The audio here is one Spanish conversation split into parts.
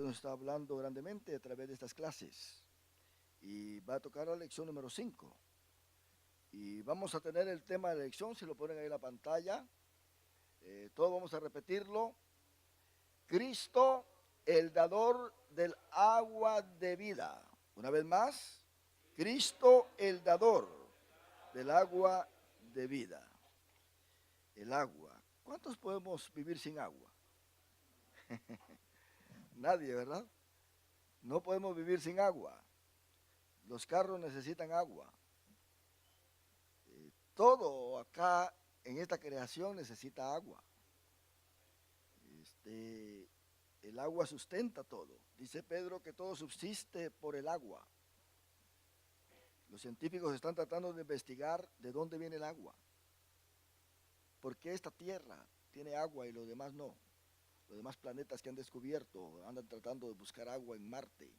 Dios nos está hablando grandemente a través de estas clases. Y va a tocar la lección número 5. Y vamos a tener el tema de la lección, si lo ponen ahí en la pantalla. Todos vamos a repetirlo. Cristo, el dador del agua de vida. Una vez más, Cristo, el dador del agua de vida. El agua. ¿Cuántos podemos vivir sin agua? Nadie, ¿verdad? No podemos vivir sin agua. Los carros necesitan agua. Todo acá en esta creación necesita agua. El agua sustenta todo. Dice Pedro que todo subsiste por el agua. Los científicos están tratando de investigar de dónde viene el agua. ¿Por qué esta tierra tiene agua y los demás no? Los demás planetas que han descubierto andan tratando de buscar agua en Marte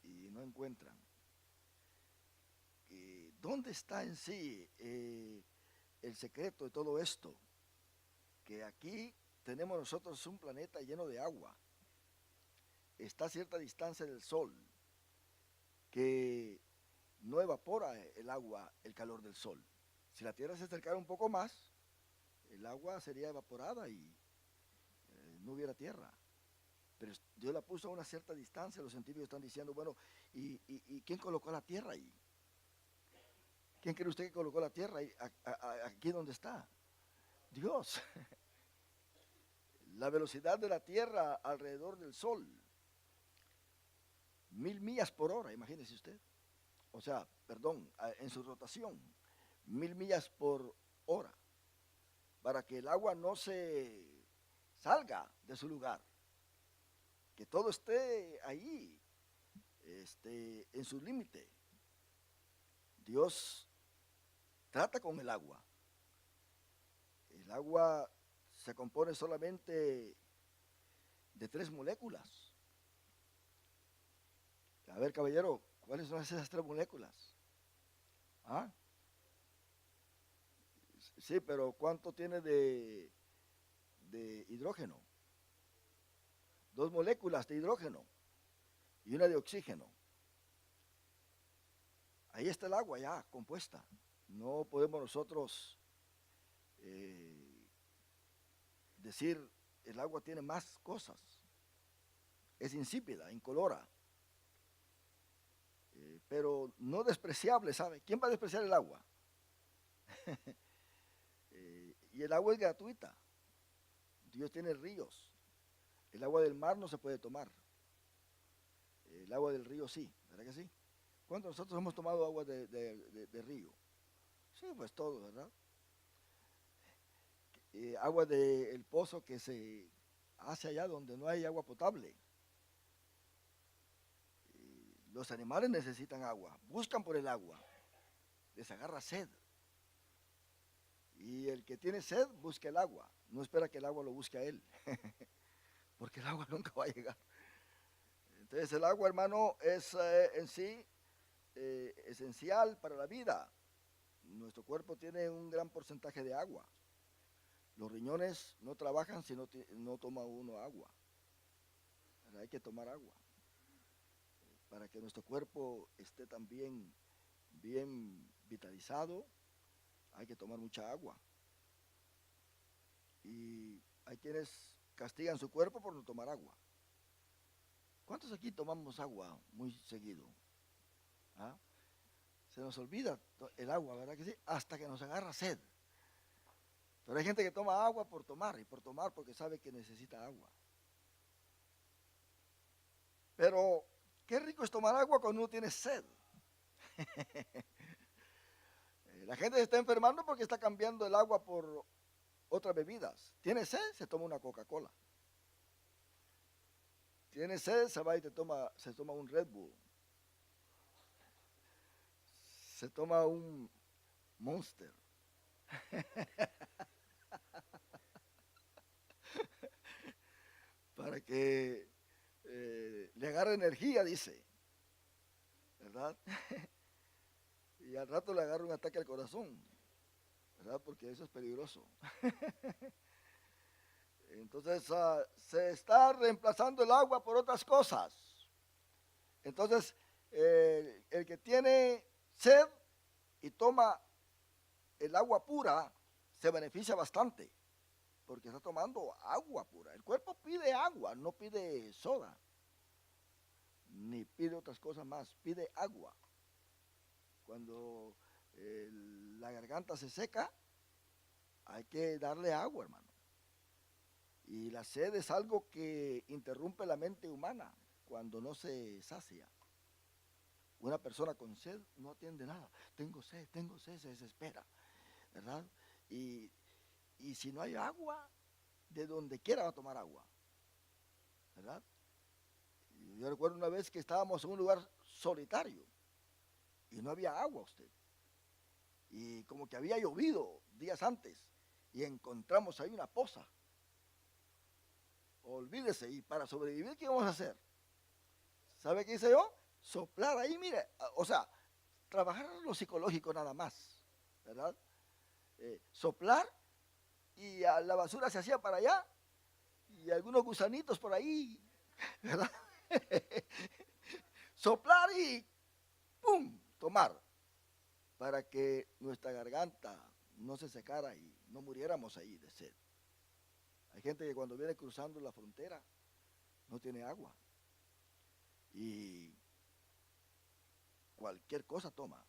y no encuentran. ¿Dónde está en sí el secreto de todo esto? Que aquí tenemos nosotros un planeta lleno de agua. Está a cierta distancia del Sol, que no evapora el agua, el calor del Sol. Si la Tierra se acercara un poco más, el agua sería evaporada y no hubiera tierra. Pero Dios la puso a una cierta distancia. Los científicos están diciendo, bueno, ¿y quién colocó la Tierra ahí? ¿Quién cree usted que colocó la Tierra ahí, aquí donde está? Dios. La velocidad de la Tierra alrededor del Sol, 1000 millas por hora, imagínese usted. O sea, perdón, en su rotación, 1000 millas por hora, para que el agua no se salga de su lugar, que todo esté ahí, en su límite. Dios trata con el agua. El agua se compone solamente de 3 moléculas. A ver, caballero, ¿cuáles son esas 3 moléculas? ¿Ah? Sí, pero ¿cuánto tiene de hidrógeno? 2 moléculas de hidrógeno y una de oxígeno. Ahí está el agua ya compuesta. No podemos nosotros decir el agua tiene más cosas. Es insípida, incolora. Pero no despreciable, ¿sabe? ¿Quién va a despreciar el agua? Y el agua es gratuita. Dios tiene ríos. El agua del mar no se puede tomar. El agua del río sí, ¿verdad que sí? ¿Cuántos de nosotros hemos tomado agua de río? Sí, pues todo, ¿verdad? Agua del pozo que se hace allá donde no hay agua potable. Los animales necesitan agua, buscan por el agua, les agarra sed. Y el que tiene sed busca el agua, no espera que el agua lo busque a él, porque el agua nunca va a llegar. Entonces el agua, hermano, es en sí esencial para la vida. Nuestro cuerpo tiene un gran porcentaje de agua. Los riñones no trabajan si no toma uno agua. Pero hay que tomar agua para que nuestro cuerpo esté también bien vitalizado. Hay que tomar mucha agua. Y hay quienes castigan su cuerpo por no tomar agua. ¿Cuántos aquí tomamos agua muy seguido? ¿Ah? Se nos olvida el agua, ¿verdad que sí? Hasta que nos agarra sed. Pero hay gente que toma agua por tomar y por tomar porque sabe que necesita agua. Pero qué rico es tomar agua cuando uno tiene sed. La gente se está enfermando porque está cambiando el agua por otras bebidas. Tiene sed, se toma una Coca-Cola. Tiene sed, se va y se toma un Red Bull. Se toma un Monster. Para que le agarre energía, dice. ¿Verdad? Y al rato le agarra un ataque al corazón. ¿Verdad? Porque eso es peligroso. Entonces se está reemplazando el agua por otras cosas. Entonces el que tiene sed y toma el agua pura se beneficia bastante porque está tomando agua pura. El cuerpo pide agua, no pide soda, ni pide otras cosas más, pide agua. Cuando la garganta se seca, hay que darle agua, hermano. Y la sed es algo que interrumpe la mente humana cuando no se sacia. Una persona con sed no atiende nada. Tengo sed, se desespera, ¿verdad? Y, y si no hay agua, de donde quiera va a tomar agua, ¿verdad? Yo recuerdo una vez que estábamos en un lugar solitario y no había agua usted. Y como que había llovido días antes y encontramos ahí una poza. Olvídese, y para sobrevivir, ¿qué vamos a hacer? ¿Sabe qué hice yo? Soplar ahí, mire, o sea, trabajar lo psicológico nada más, ¿verdad? Soplar y la basura se hacía para allá y algunos gusanitos por ahí, ¿verdad? Soplar y ¡pum! Tomar para que nuestra garganta no se secara y no muriéramos ahí de sed. Hay gente que cuando viene cruzando la frontera no tiene agua y cualquier cosa toma.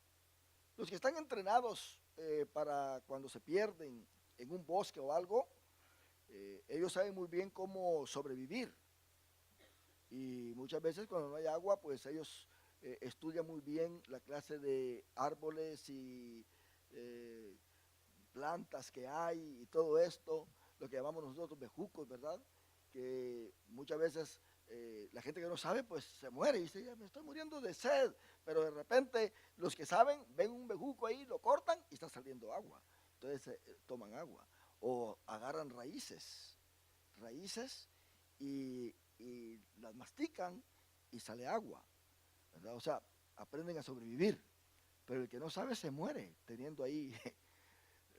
Los que están entrenados para cuando se pierden en un bosque o algo, ellos saben muy bien cómo sobrevivir. Y muchas veces cuando no hay agua, pues ellos estudian muy bien la clase de árboles y eh, plantas que hay y todo esto, lo que llamamos nosotros bejucos, ¿verdad? Que muchas veces la gente que no sabe, pues se muere y dice, ya me estoy muriendo de sed, pero de repente los que saben ven un bejuco ahí, lo cortan y está saliendo agua. Entonces toman agua o agarran raíces y las mastican y sale agua, ¿verdad? O sea, aprenden a sobrevivir, pero el que no sabe se muere teniendo ahí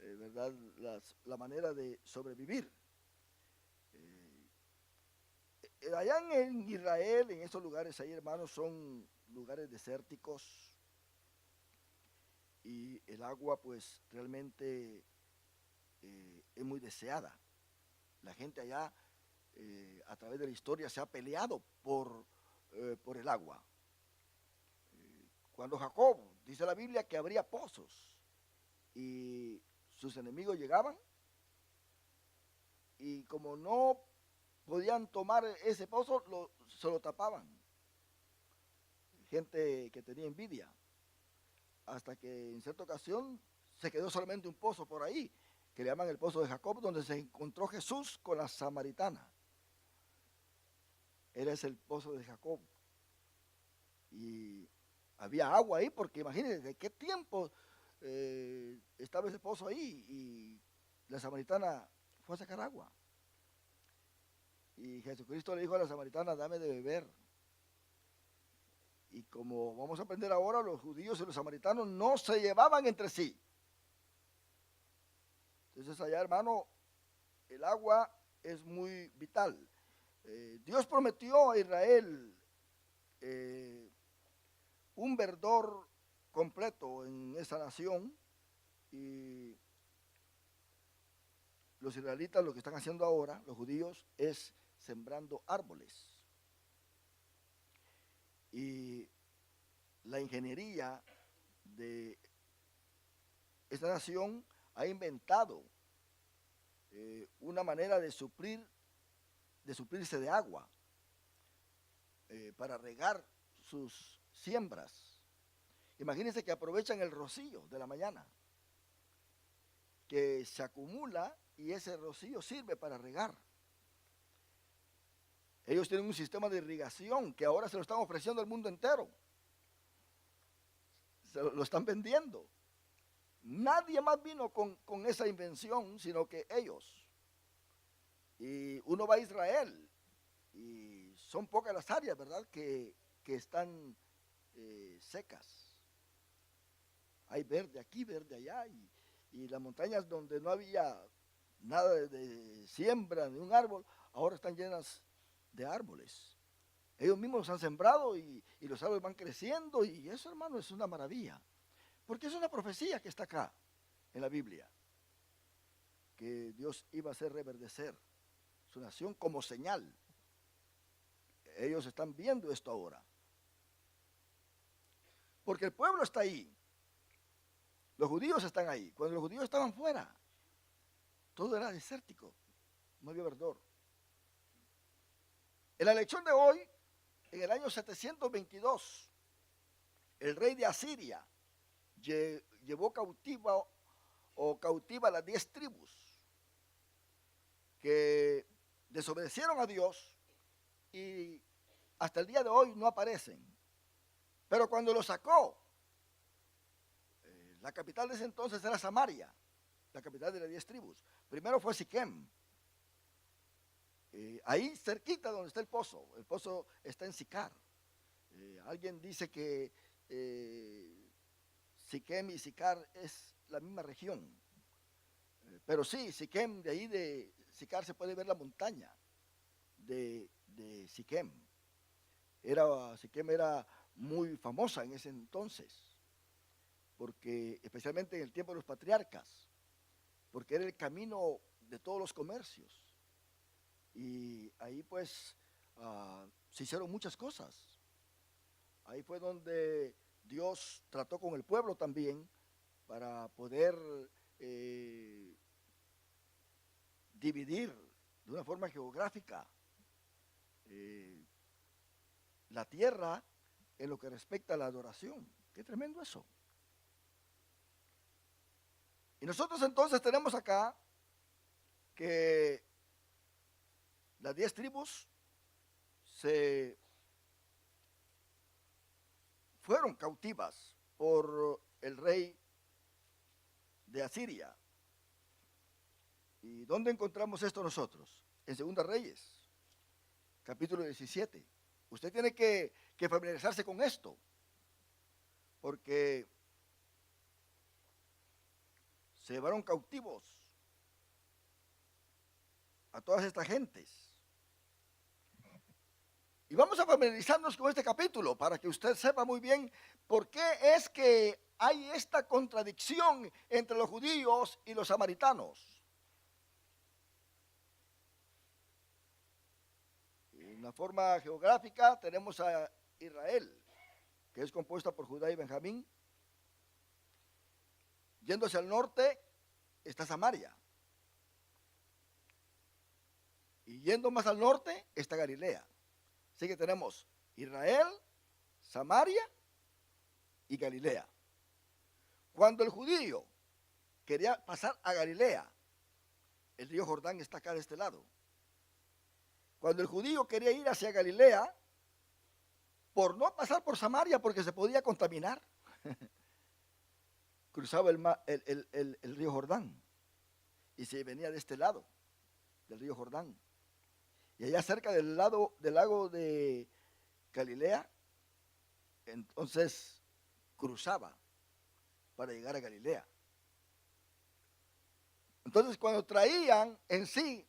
¿verdad? La manera de sobrevivir. Allá en Israel, en esos lugares ahí, hermanos, son lugares desérticos y el agua pues realmente es muy deseada. La gente allá a través de la historia se ha peleado por el agua. Cuando Jacob, dice la Biblia, que habría pozos y sus enemigos llegaban y como no podían tomar ese pozo, se lo tapaban. Gente que tenía envidia. Hasta que en cierta ocasión se quedó solamente un pozo por ahí, que le llaman el pozo de Jacob, donde se encontró Jesús con la samaritana. Era ese el pozo de Jacob. Y había agua ahí, porque imagínense de qué tiempo estaba ese pozo ahí. Y la samaritana fue a sacar agua. Y Jesucristo le dijo a la samaritana, dame de beber. Y como vamos a aprender ahora, los judíos y los samaritanos no se llevaban entre sí. Entonces allá, hermano, el agua es muy vital. Dios prometió a Israel un verdor completo en esa nación y los israelitas lo que están haciendo ahora, los judíos, es sembrando árboles. Y la ingeniería de esta nación ha inventado una manera de suplirse de agua para regar sus siembras. Imagínense que aprovechan el rocío de la mañana, que se acumula y ese rocío sirve para regar. Ellos tienen un sistema de irrigación que ahora se lo están ofreciendo al mundo entero. Se lo están vendiendo. Nadie más vino con esa invención, sino que ellos. Y uno va a Israel y son pocas las áreas, ¿verdad?, que están secas. Hay verde aquí, verde allá, y las montañas donde no había nada de siembra de un árbol, ahora están llenas de árboles. Ellos mismos los han sembrado y los árboles van creciendo y eso, hermano, es una maravilla. Porque es una profecía que está acá en la Biblia, que Dios iba a hacer reverdecer su nación como señal. Ellos están viendo esto ahora. Porque el pueblo está ahí. Los judíos están ahí. Cuando los judíos estaban fuera, todo era desértico, no había verdor. En la lección de hoy, en el año 722, el rey de Asiria llevó cautiva las 10 tribus que desobedecieron a Dios y hasta el día de hoy no aparecen. Pero cuando lo sacó, la capital de ese entonces era Samaria, la capital de las 10 tribus. Primero fue Siquem. Ahí cerquita donde está el pozo está en Sicar. Alguien dice que Siquem y Sicar es la misma región. Pero sí, Siquem, de ahí de Sicar se puede ver la montaña de Siquem. Siquem era muy famosa en ese entonces, porque especialmente en el tiempo de los patriarcas, porque era el camino de todos los comercios. Y ahí pues se hicieron muchas cosas. Ahí fue donde Dios trató con el pueblo también para poder dividir de una forma geográfica la tierra en lo que respecta a la adoración. Qué tremendo eso. Y nosotros entonces tenemos acá que las 10 tribus se fueron cautivas por el rey de Asiria. ¿Y dónde encontramos esto nosotros? En Segunda Reyes, capítulo 17. Usted tiene que familiarizarse con esto, porque se llevaron cautivos a todas estas gentes. Y vamos a familiarizarnos con este capítulo para que usted sepa muy bien por qué es que hay esta contradicción entre los judíos y los samaritanos. En la forma geográfica tenemos a Israel, que es compuesta por Judá y Benjamín. Yéndose al norte está Samaria. Y yendo más al norte está Galilea. Así que tenemos Israel, Samaria y Galilea. Cuando el judío quería pasar a Galilea, el río Jordán está acá de este lado. Cuando el judío quería ir hacia Galilea, por no pasar por Samaria porque se podía contaminar, cruzaba el río Jordán y se venía de este lado del río Jordán. Y allá cerca del lago de Galilea, entonces cruzaba para llegar a Galilea. Entonces cuando traían en sí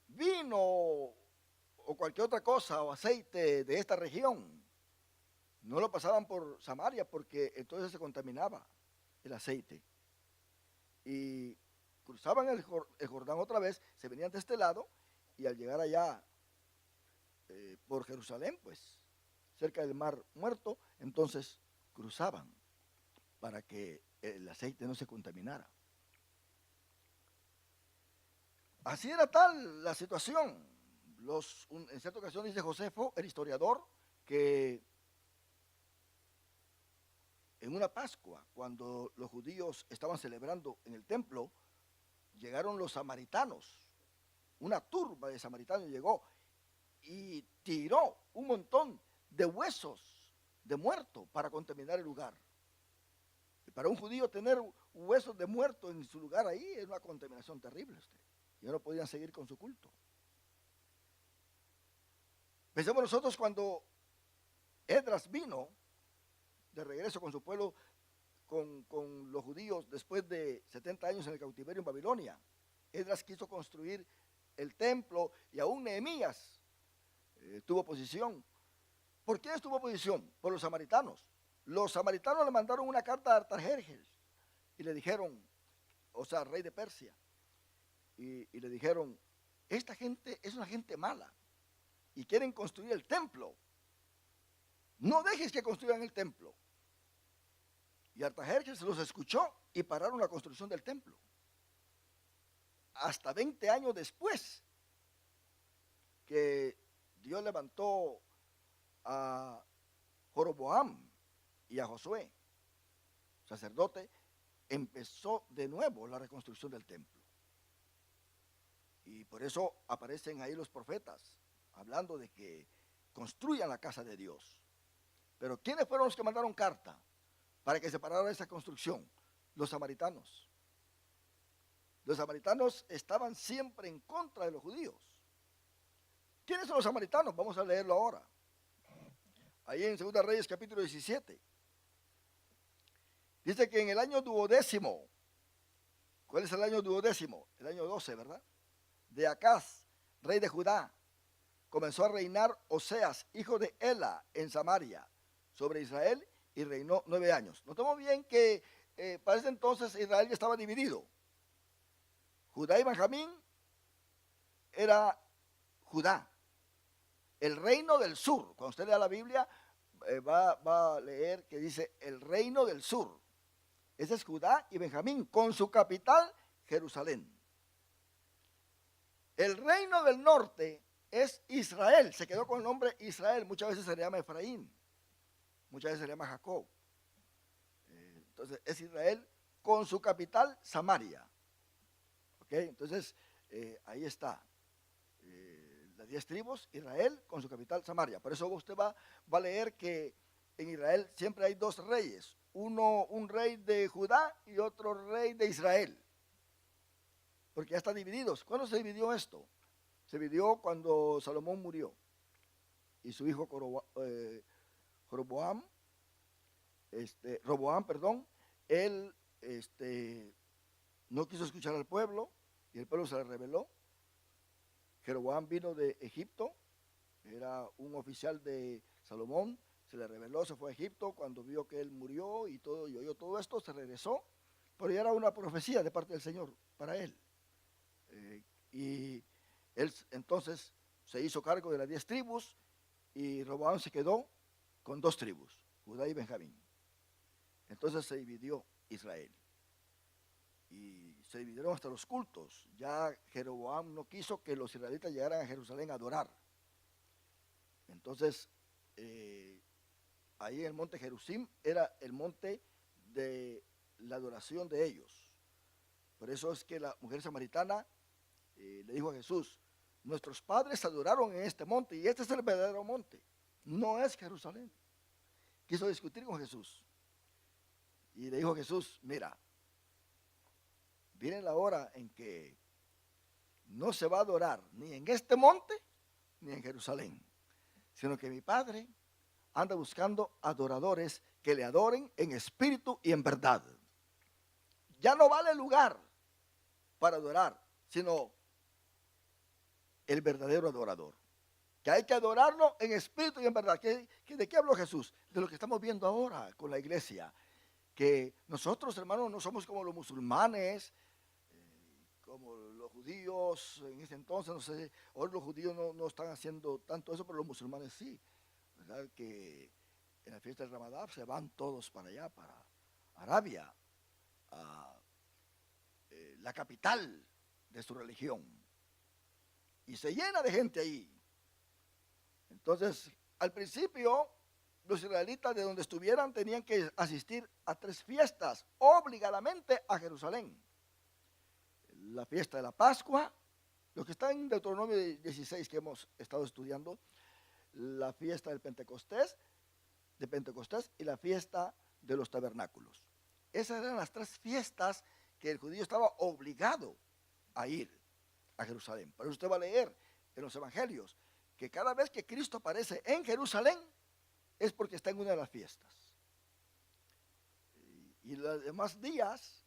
vino o cualquier otra cosa o aceite de esta región, no lo pasaban por Samaria porque entonces se contaminaba el aceite. Y cruzaban el Jordán otra vez, se venían de este lado y al llegar allá por Jerusalén, pues cerca del Mar Muerto, entonces cruzaban para que el aceite no se contaminara. Así era tal la situación. En cierta ocasión dice Josefo, el historiador, que en una Pascua, cuando los judíos estaban celebrando en el templo, llegaron los samaritanos. Una turba de samaritanos llegó y tiró un montón de huesos de muerto para contaminar el lugar. Y para un judío tener huesos de muerto en su lugar ahí es una contaminación terrible. Ya no podían seguir con su culto. Pensemos nosotros cuando Esdras vino de regreso con su pueblo con los judíos después de 70 años en el cautiverio en Babilonia. Esdras quiso construir el templo y aún Nehemías tuvo oposición. ¿Por quién tuvo oposición? Por los samaritanos. Los samaritanos le mandaron una carta a Artajerjes y le dijeron, o sea, rey de Persia, y le dijeron, esta gente es una gente mala y quieren construir el templo. No dejes que construyan el templo. Y Artajerjes los escuchó y pararon la construcción del templo. Hasta 20 años después que Dios levantó a Joroboam y a Josué, sacerdote, empezó de nuevo la reconstrucción del templo. Y por eso aparecen ahí los profetas, hablando de que construyan la casa de Dios. Pero ¿quiénes fueron los que mandaron carta para que se parara esa construcción? Los samaritanos. Los samaritanos estaban siempre en contra de los judíos. ¿Quiénes son los samaritanos? Vamos a leerlo ahora. Ahí en 2 Reyes capítulo 17. Dice que en el año 12º, ¿cuál es el año 12º? El año 12, ¿verdad? De Acaz, rey de Judá, comenzó a reinar Oseas, hijo de Ela, en Samaria, sobre Israel, y reinó 9 años. Notamos bien que para ese entonces Israel ya estaba dividido. Judá y Benjamín era Judá. El reino del sur, cuando usted lea la Biblia, va a leer que dice el reino del sur. Ese es Judá y Benjamín, con su capital, Jerusalén. El reino del norte es Israel, se quedó con el nombre Israel, muchas veces se le llama Efraín, muchas veces se le llama Jacob. Entonces es Israel con su capital, Samaria. ¿Ok? Entonces ahí está. Las 10 tribus, Israel con su capital Samaria. Por eso usted va a leer que en Israel siempre hay 2 reyes, un rey de Judá y otro rey de Israel, porque ya están divididos. ¿Cuándo se dividió esto? Se dividió cuando Salomón murió y su hijo Roboam, él no quiso escuchar al pueblo y el pueblo se le rebeló. Jeroboam vino de Egipto, era un oficial de Salomón, se le rebeló, se fue a Egipto. Cuando vio que él murió y oyó todo esto, se regresó, pero ya era una profecía de parte del Señor para él. Y él entonces se hizo cargo de las 10 tribus y Roboam se quedó con 2 tribus, Judá y Benjamín. Entonces se dividió Israel. Y se dividieron hasta los cultos. Ya Jeroboam no quiso que los israelitas llegaran a Jerusalén a adorar. Entonces, ahí en el monte Gerizim era el monte de la adoración de ellos. Por eso es que la mujer samaritana le dijo a Jesús, nuestros padres adoraron en este monte y este es el verdadero monte, no es Jerusalén. Quiso discutir con Jesús. Y le dijo a Jesús, mira, viene la hora en que no se va a adorar ni en este monte ni en Jerusalén, sino que mi Padre anda buscando adoradores que le adoren en espíritu y en verdad. Ya no vale lugar para adorar, sino el verdadero adorador, que hay que adorarlo en espíritu y en verdad. ¿De qué habló Jesús? De lo que estamos viendo ahora con la iglesia, que nosotros, hermanos, no somos como los musulmanes, como los judíos en ese entonces. No sé, hoy los judíos no están haciendo tanto eso, pero los musulmanes sí, ¿verdad? Que en la fiesta del Ramadán se van todos para allá, para Arabia, a la capital de su religión, y se llena de gente ahí. Entonces, al principio, los israelitas de donde estuvieran tenían que asistir a 3 fiestas obligadamente a Jerusalén. La fiesta de la Pascua, lo que está en Deuteronomio 16 que hemos estado estudiando, la fiesta del Pentecostés y la fiesta de los tabernáculos. Esas eran las 3 fiestas que el judío estaba obligado a ir a Jerusalén. Por eso usted va a leer en los evangelios que cada vez que Cristo aparece en Jerusalén es porque está en una de las fiestas. Y los demás días,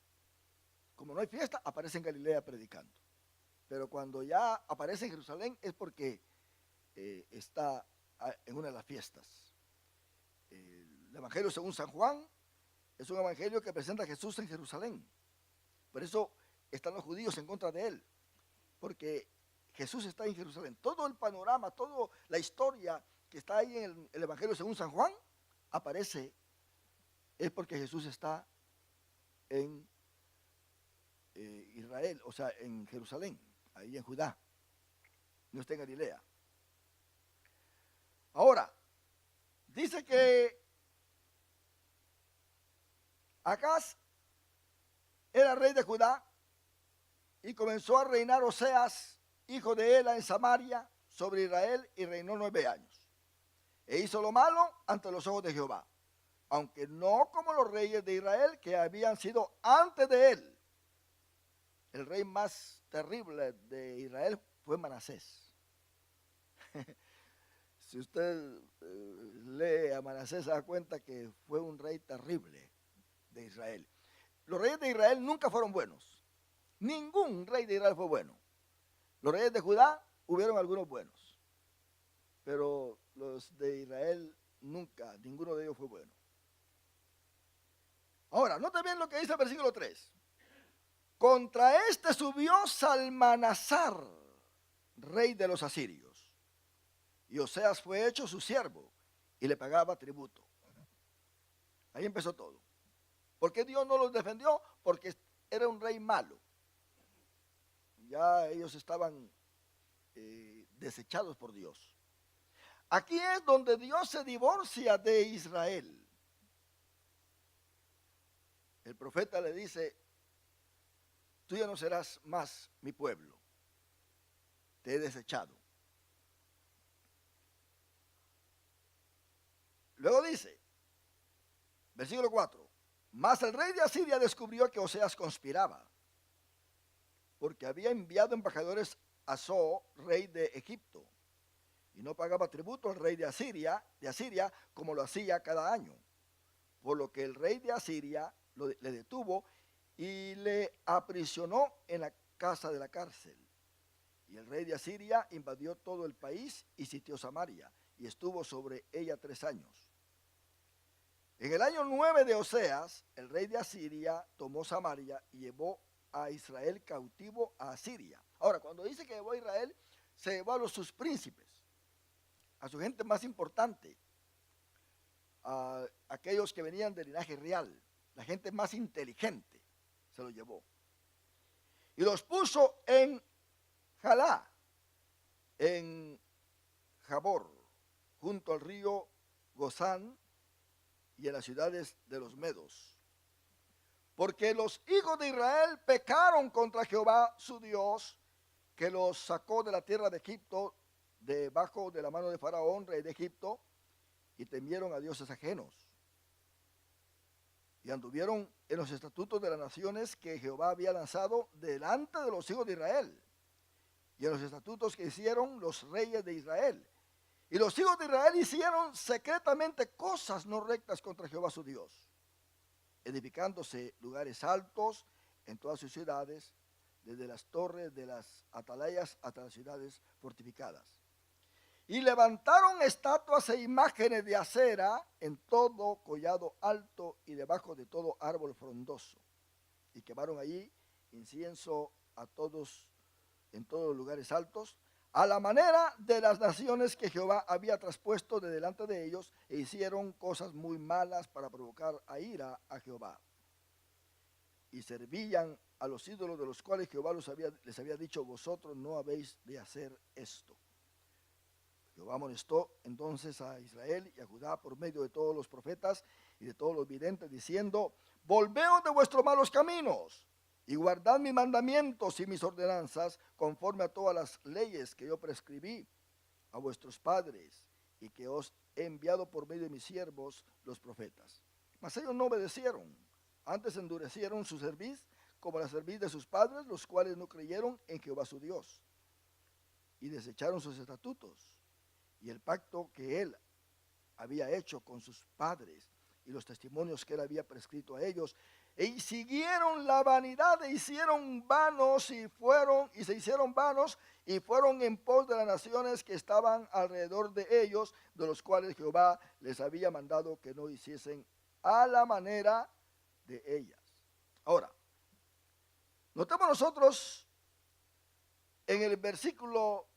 como no hay fiesta, aparece en Galilea predicando. Pero cuando ya aparece en Jerusalén es porque está en una de las fiestas. El Evangelio según San Juan es un evangelio que presenta a Jesús en Jerusalén. Por eso están los judíos en contra de él, porque Jesús está en Jerusalén. Todo el panorama, toda la historia que está ahí en el Evangelio según San Juan, aparece, es porque Jesús está en Israel, o sea, en Jerusalén, ahí en Judá, no está en Galilea. Ahora, dice que Acaz era rey de Judá y comenzó a reinar Oseas, hijo de Ela, en Samaria, sobre Israel, y reinó 9 años. E hizo lo malo ante los ojos de Jehová, aunque no como los reyes de Israel que habían sido antes de él. El rey más terrible de Israel fue Manasés. Si usted lee a Manasés, se da cuenta que fue un rey terrible de Israel. Los reyes de Israel nunca fueron buenos. Ningún rey de Israel fue bueno. Los reyes de Judá hubieron algunos buenos, pero los de Israel nunca, ninguno de ellos fue bueno. Ahora, note bien lo que dice el versículo 3. Contra este subió Salmanasar, rey de los asirios, y Oseas fue hecho su siervo y le pagaba tributo. Ahí empezó todo. ¿Por qué Dios no los defendió? Porque era un rey malo. Ya ellos estaban desechados por Dios. Aquí es donde Dios se divorcia de Israel. El profeta le dice: tú ya no serás más mi pueblo, te he desechado. Luego dice, versículo 4, mas el rey de Asiria descubrió que Oseas conspiraba, porque había enviado embajadores a So, rey de Egipto, y no pagaba tributo al rey de Asiria como lo hacía cada año. Por lo que el rey de Asiria le detuvo y le aprisionó en la casa de la cárcel. Y el rey de Asiria invadió todo el país y sitió Samaria, y estuvo sobre ella 3 años. En el año 9 de Oseas, el rey de Asiria tomó Samaria y llevó a Israel cautivo a Asiria. Ahora, cuando dice que llevó a Israel, se llevó a sus príncipes, a su gente más importante, a aquellos que venían del linaje real, la gente más inteligente, se los llevó. Y los puso en Jalá, en Jabor, junto al río Gozán y en las ciudades de los medos. Porque los hijos de Israel pecaron contra Jehová su Dios, que los sacó de la tierra de Egipto, debajo de la mano de Faraón, rey de Egipto, y temieron a dioses ajenos. Y anduvieron en los estatutos de las naciones que Jehová había lanzado delante de los hijos de Israel, y en los estatutos que hicieron los reyes de Israel. Y los hijos de Israel hicieron secretamente cosas no rectas contra Jehová su Dios, edificándose lugares altos en todas sus ciudades, desde las torres de las atalayas hasta las ciudades fortificadas. Y levantaron estatuas e imágenes de acera en todo collado alto y debajo de todo árbol frondoso. Y quemaron allí incienso a todos, en todos los lugares altos, a la manera de las naciones que Jehová había traspuesto de delante de ellos, e hicieron cosas muy malas para provocar a ira a Jehová. Y servían a los ídolos de los cuales Jehová les había dicho: vosotros no habéis de hacer esto. Jehová amonestó entonces a Israel y a Judá por medio de todos los profetas y de todos los videntes, diciendo: volveos de vuestros malos caminos y guardad mis mandamientos y mis ordenanzas, conforme a todas las leyes que yo prescribí a vuestros padres y que os he enviado por medio de mis siervos los profetas. Mas ellos no obedecieron, antes endurecieron su cerviz como la cerviz de sus padres, los cuales no creyeron en Jehová su Dios, y desecharon sus estatutos y el pacto que él había hecho con sus padres, y los testimonios que él había prescrito a ellos. Y siguieron la vanidad e hicieron vanos y se hicieron vanos y fueron en pos de las naciones que estaban alrededor de ellos, de los cuales Jehová les había mandado que no hiciesen a la manera de ellas. Ahora, notemos nosotros en el versículo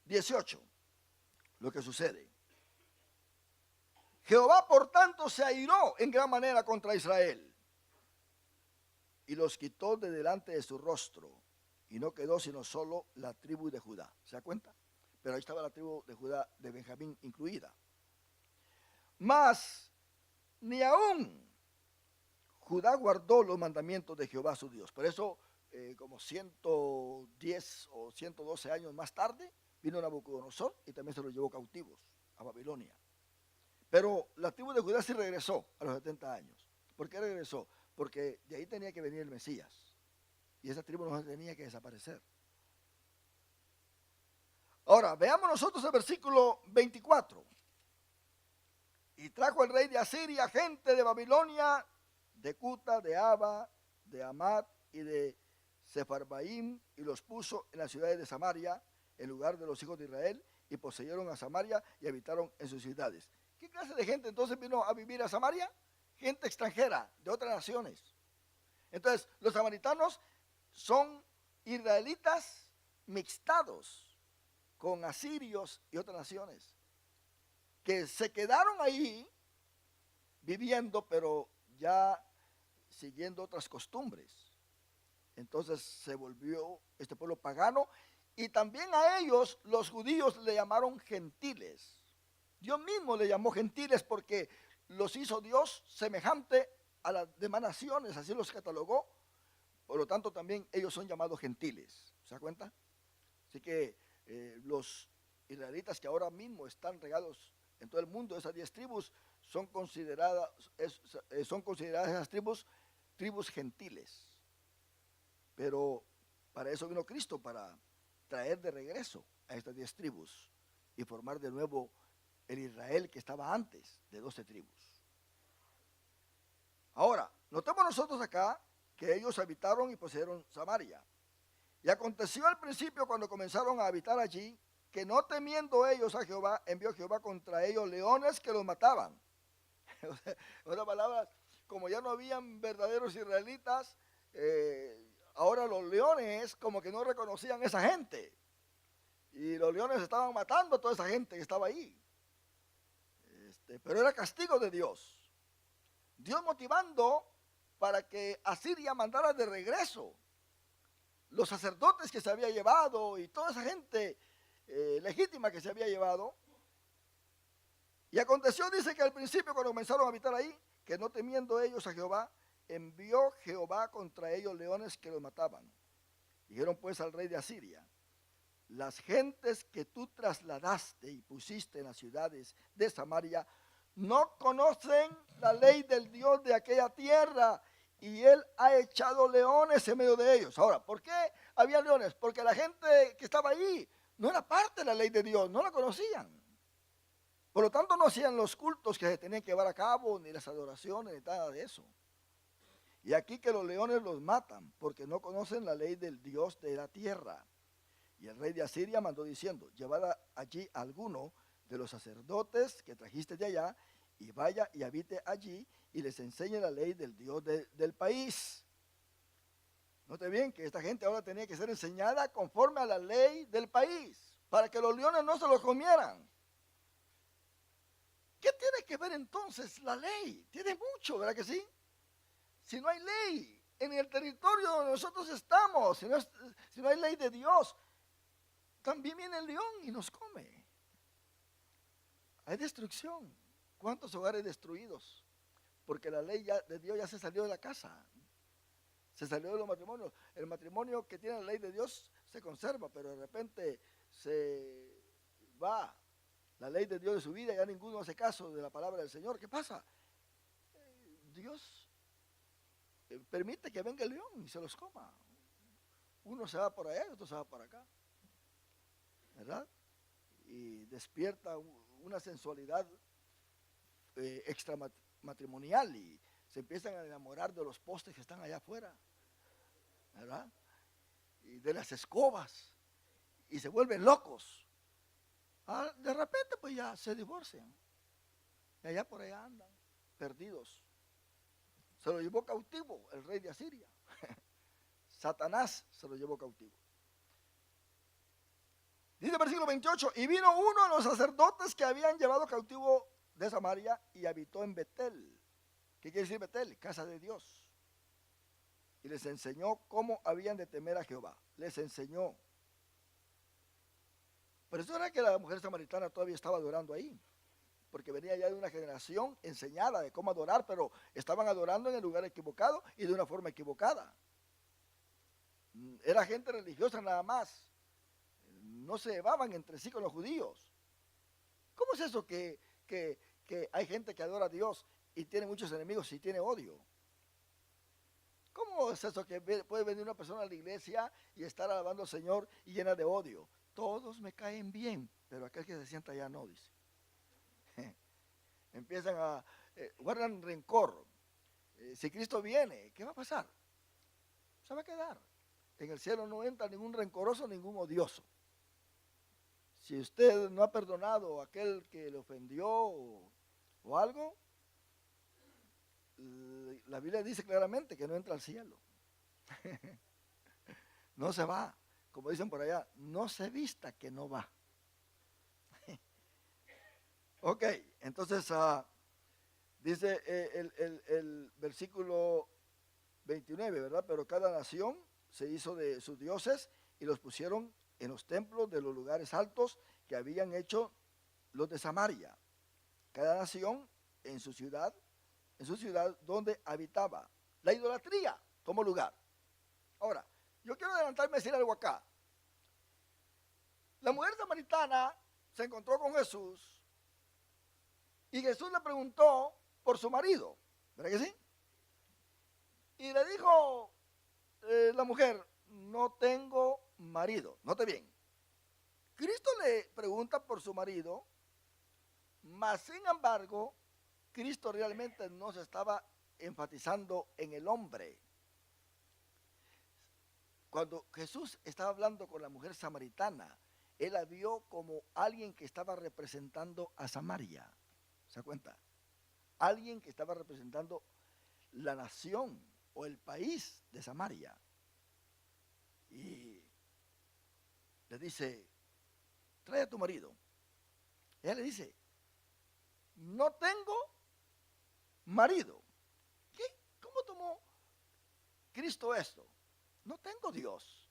18 lo que sucede. Jehová, por tanto, se airó en gran manera contra Israel y los quitó de delante de su rostro, y no quedó sino solo la tribu de Judá. ¿Se da cuenta? Pero ahí estaba la tribu de Judá, de Benjamín incluida. Mas ni aún Judá guardó los mandamientos de Jehová su Dios. Por eso, como 110 o 112 años más tarde, vino Nabucodonosor y también se los llevó cautivos a Babilonia. Pero la tribu de Judá sí regresó a los 70 años. ¿Por qué regresó? Porque de ahí tenía que venir el Mesías. Y esa tribu no tenía que desaparecer. Ahora, veamos nosotros el versículo 24. Y trajo el rey de Asiria gente de Babilonia, de Cuta, de Aba, de Amat y de Sefarbaim, y los puso en las ciudades de Samaria, en lugar de los hijos de Israel, y poseyeron a Samaria y habitaron en sus ciudades. ¿Qué clase de gente entonces vino a vivir a Samaria? Gente extranjera, de otras naciones. Entonces, los samaritanos son israelitas mixtados con asirios y otras naciones, que se quedaron ahí viviendo, pero ya siguiendo otras costumbres. Entonces se volvió este pueblo pagano, y también a ellos los judíos le llamaron gentiles. Dios mismo le llamó gentiles porque los hizo Dios semejante a las demás naciones, así los catalogó. Por lo tanto, también ellos son llamados gentiles. ¿Se da cuenta? Así que los israelitas que ahora mismo están regados en todo el mundo, esas 10 tribus, son consideradas esas tribus gentiles. Pero para eso vino Cristo, para traer de regreso a estas 10 tribus y formar de nuevo el Israel que estaba antes de 12 tribus. Ahora, notemos nosotros acá que ellos habitaron y poseyeron Samaria. Y aconteció al principio, cuando comenzaron a habitar allí, que no temiendo ellos a Jehová, envió Jehová contra ellos leones que los mataban. En otras palabras, como ya no habían verdaderos israelitas, ahora los leones como que no reconocían a esa gente. Y los leones estaban matando a toda esa gente que estaba ahí. Pero era castigo de Dios. Dios motivando para que Asiria mandara de regreso los sacerdotes que se había llevado y toda esa gente legítima que se había llevado. Y aconteció, dice, que al principio, cuando comenzaron a habitar ahí, que no temiendo ellos a Jehová, envió Jehová contra ellos leones que los mataban. Dijeron pues al rey de Asiria: las gentes que tú trasladaste y pusiste en las ciudades de Samaria no conocen la ley del Dios de aquella tierra, y él ha echado leones en medio de ellos. Ahora, ¿por qué había leones? Porque la gente que estaba ahí no era parte de la ley de Dios, no la conocían. Por lo tanto, no hacían los cultos que se tenían que llevar a cabo, ni las adoraciones, ni nada de eso. Y aquí que los leones los matan, porque no conocen la ley del Dios de la tierra. Y el rey de Asiria mandó diciendo: llevad allí a alguno de los sacerdotes que trajiste de allá, y vaya y habite allí, y les enseñe la ley del Dios del país. Note bien que esta gente ahora tenía que ser enseñada conforme a la ley del país, para que los leones no se los comieran. ¿Qué tiene que ver entonces la ley? Tiene mucho, ¿verdad que sí? Si no hay ley en el territorio donde nosotros estamos, si no hay ley de Dios, también viene el león y nos come. Hay destrucción. ¿Cuántos hogares destruidos? Porque la ley de Dios ya se salió de la casa. Se salió de los matrimonios. El matrimonio que tiene la ley de Dios se conserva, pero de repente se va la ley de Dios de su vida, ya ninguno hace caso de la palabra del Señor. ¿Qué pasa? Dios permite que venga el león y se los coma. Uno se va por allá y otro se va por acá, ¿verdad? Y despierta una sensualidad extramatrimonial y se empiezan a enamorar de los postes que están allá afuera, ¿verdad? Y de las escobas, y se vuelven locos. De repente pues ya se divorcian, y allá por allá andan, perdidos. Se lo llevó cautivo el rey de Asiria. Satanás se lo llevó cautivo. Dice el versículo 28, y vino uno de los sacerdotes que habían llevado cautivo de Samaria y habitó en Betel. ¿Qué quiere decir Betel? Casa de Dios. Y les enseñó cómo habían de temer a Jehová. Les enseñó. Pero eso era que la mujer samaritana todavía estaba adorando ahí, porque venía ya de una generación enseñada de cómo adorar, pero estaban adorando en el lugar equivocado y de una forma equivocada. Era gente religiosa nada más. No se llevaban entre sí con los judíos. ¿Cómo es eso que hay gente que adora a Dios y tiene muchos enemigos y tiene odio? ¿Cómo es eso que puede venir una persona a la iglesia y estar alabando al Señor y llena de odio? Todos me caen bien, pero aquel que se sienta allá no, dice. Empiezan a guardan rencor. Si Cristo viene, ¿qué va a pasar? Se va a quedar. En el cielo no entra ningún rencoroso, ningún odioso. Si usted no ha perdonado a aquel que le ofendió o algo, la Biblia dice claramente que no entra al cielo. No se va. Como dicen por allá, no se vista que no va. Ok, entonces dice el versículo 29, ¿verdad? Pero cada nación se hizo de sus dioses y los pusieron en los templos de los lugares altos que habían hecho los de Samaria. Cada nación en su ciudad donde habitaba. La idolatría tomó lugar. Ahora, yo quiero adelantarme a decir algo acá. La mujer samaritana se encontró con Jesús y Jesús le preguntó por su marido, ¿verdad que sí? Y le dijo la mujer, no tengo marido. Note bien, Cristo le pregunta por su marido, mas sin embargo, Cristo realmente no se estaba enfatizando en el hombre. Cuando Jesús estaba hablando con la mujer samaritana, él la vio como alguien que estaba representando a Samaria. ¿Se da cuenta? Alguien que estaba representando la nación o el país de Samaria. Y le dice, trae a tu marido. Ella le dice, no tengo marido. ¿Qué? ¿Cómo tomó Cristo esto? No tengo Dios.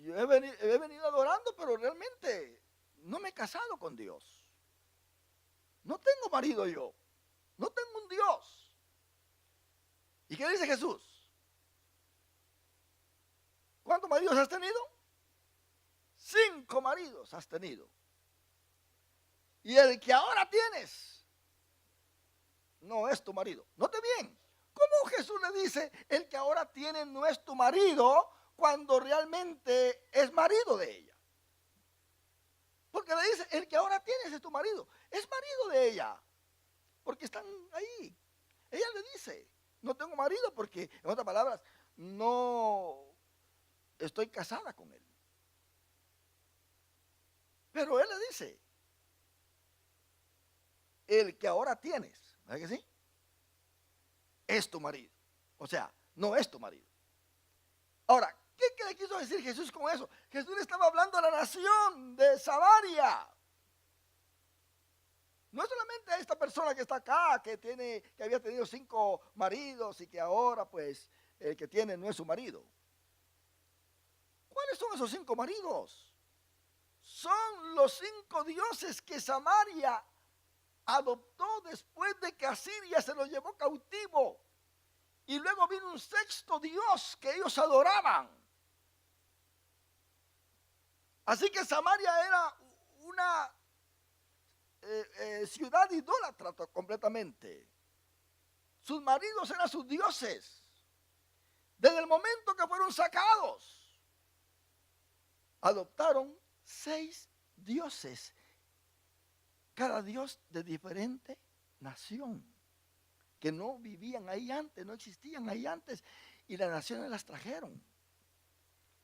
Yo he venido adorando, pero realmente no me he casado con Dios. No tengo marido yo. No tengo un Dios. ¿Y qué dice Jesús? ¿Cuántos maridos has tenido? 5 maridos has tenido. Y el que ahora tienes no es tu marido. Note bien, ¿cómo Jesús le dice el que ahora tiene no es tu marido cuando realmente es marido de ella? Porque le dice, el que ahora tienes es tu marido. Es marido de ella. Porque están ahí. Ella le dice, no tengo marido porque, en otras palabras, no estoy casada con él. Pero él le dice, el que ahora tienes, ¿verdad que sí? Es tu marido. O sea, no es tu marido. Ahora, ¿qué le quiso decir Jesús con eso? Jesús le estaba hablando a la nación de Samaria. No es solamente a esta persona que está acá, que había tenido 5 maridos y que ahora pues el que tiene no es su marido. ¿Cuáles son esos 5 maridos? Son los 5 dioses que Samaria adoptó después de que Asiria se los llevó cautivo. Y luego vino un 6º dios que ellos adoraban. Así que Samaria era una ciudad idólatra completamente. Sus maridos eran sus dioses. Desde el momento que fueron sacados, adoptaron 6 dioses cada dios de diferente nación, que no vivían ahí antes, no existían ahí antes, y las naciones las trajeron.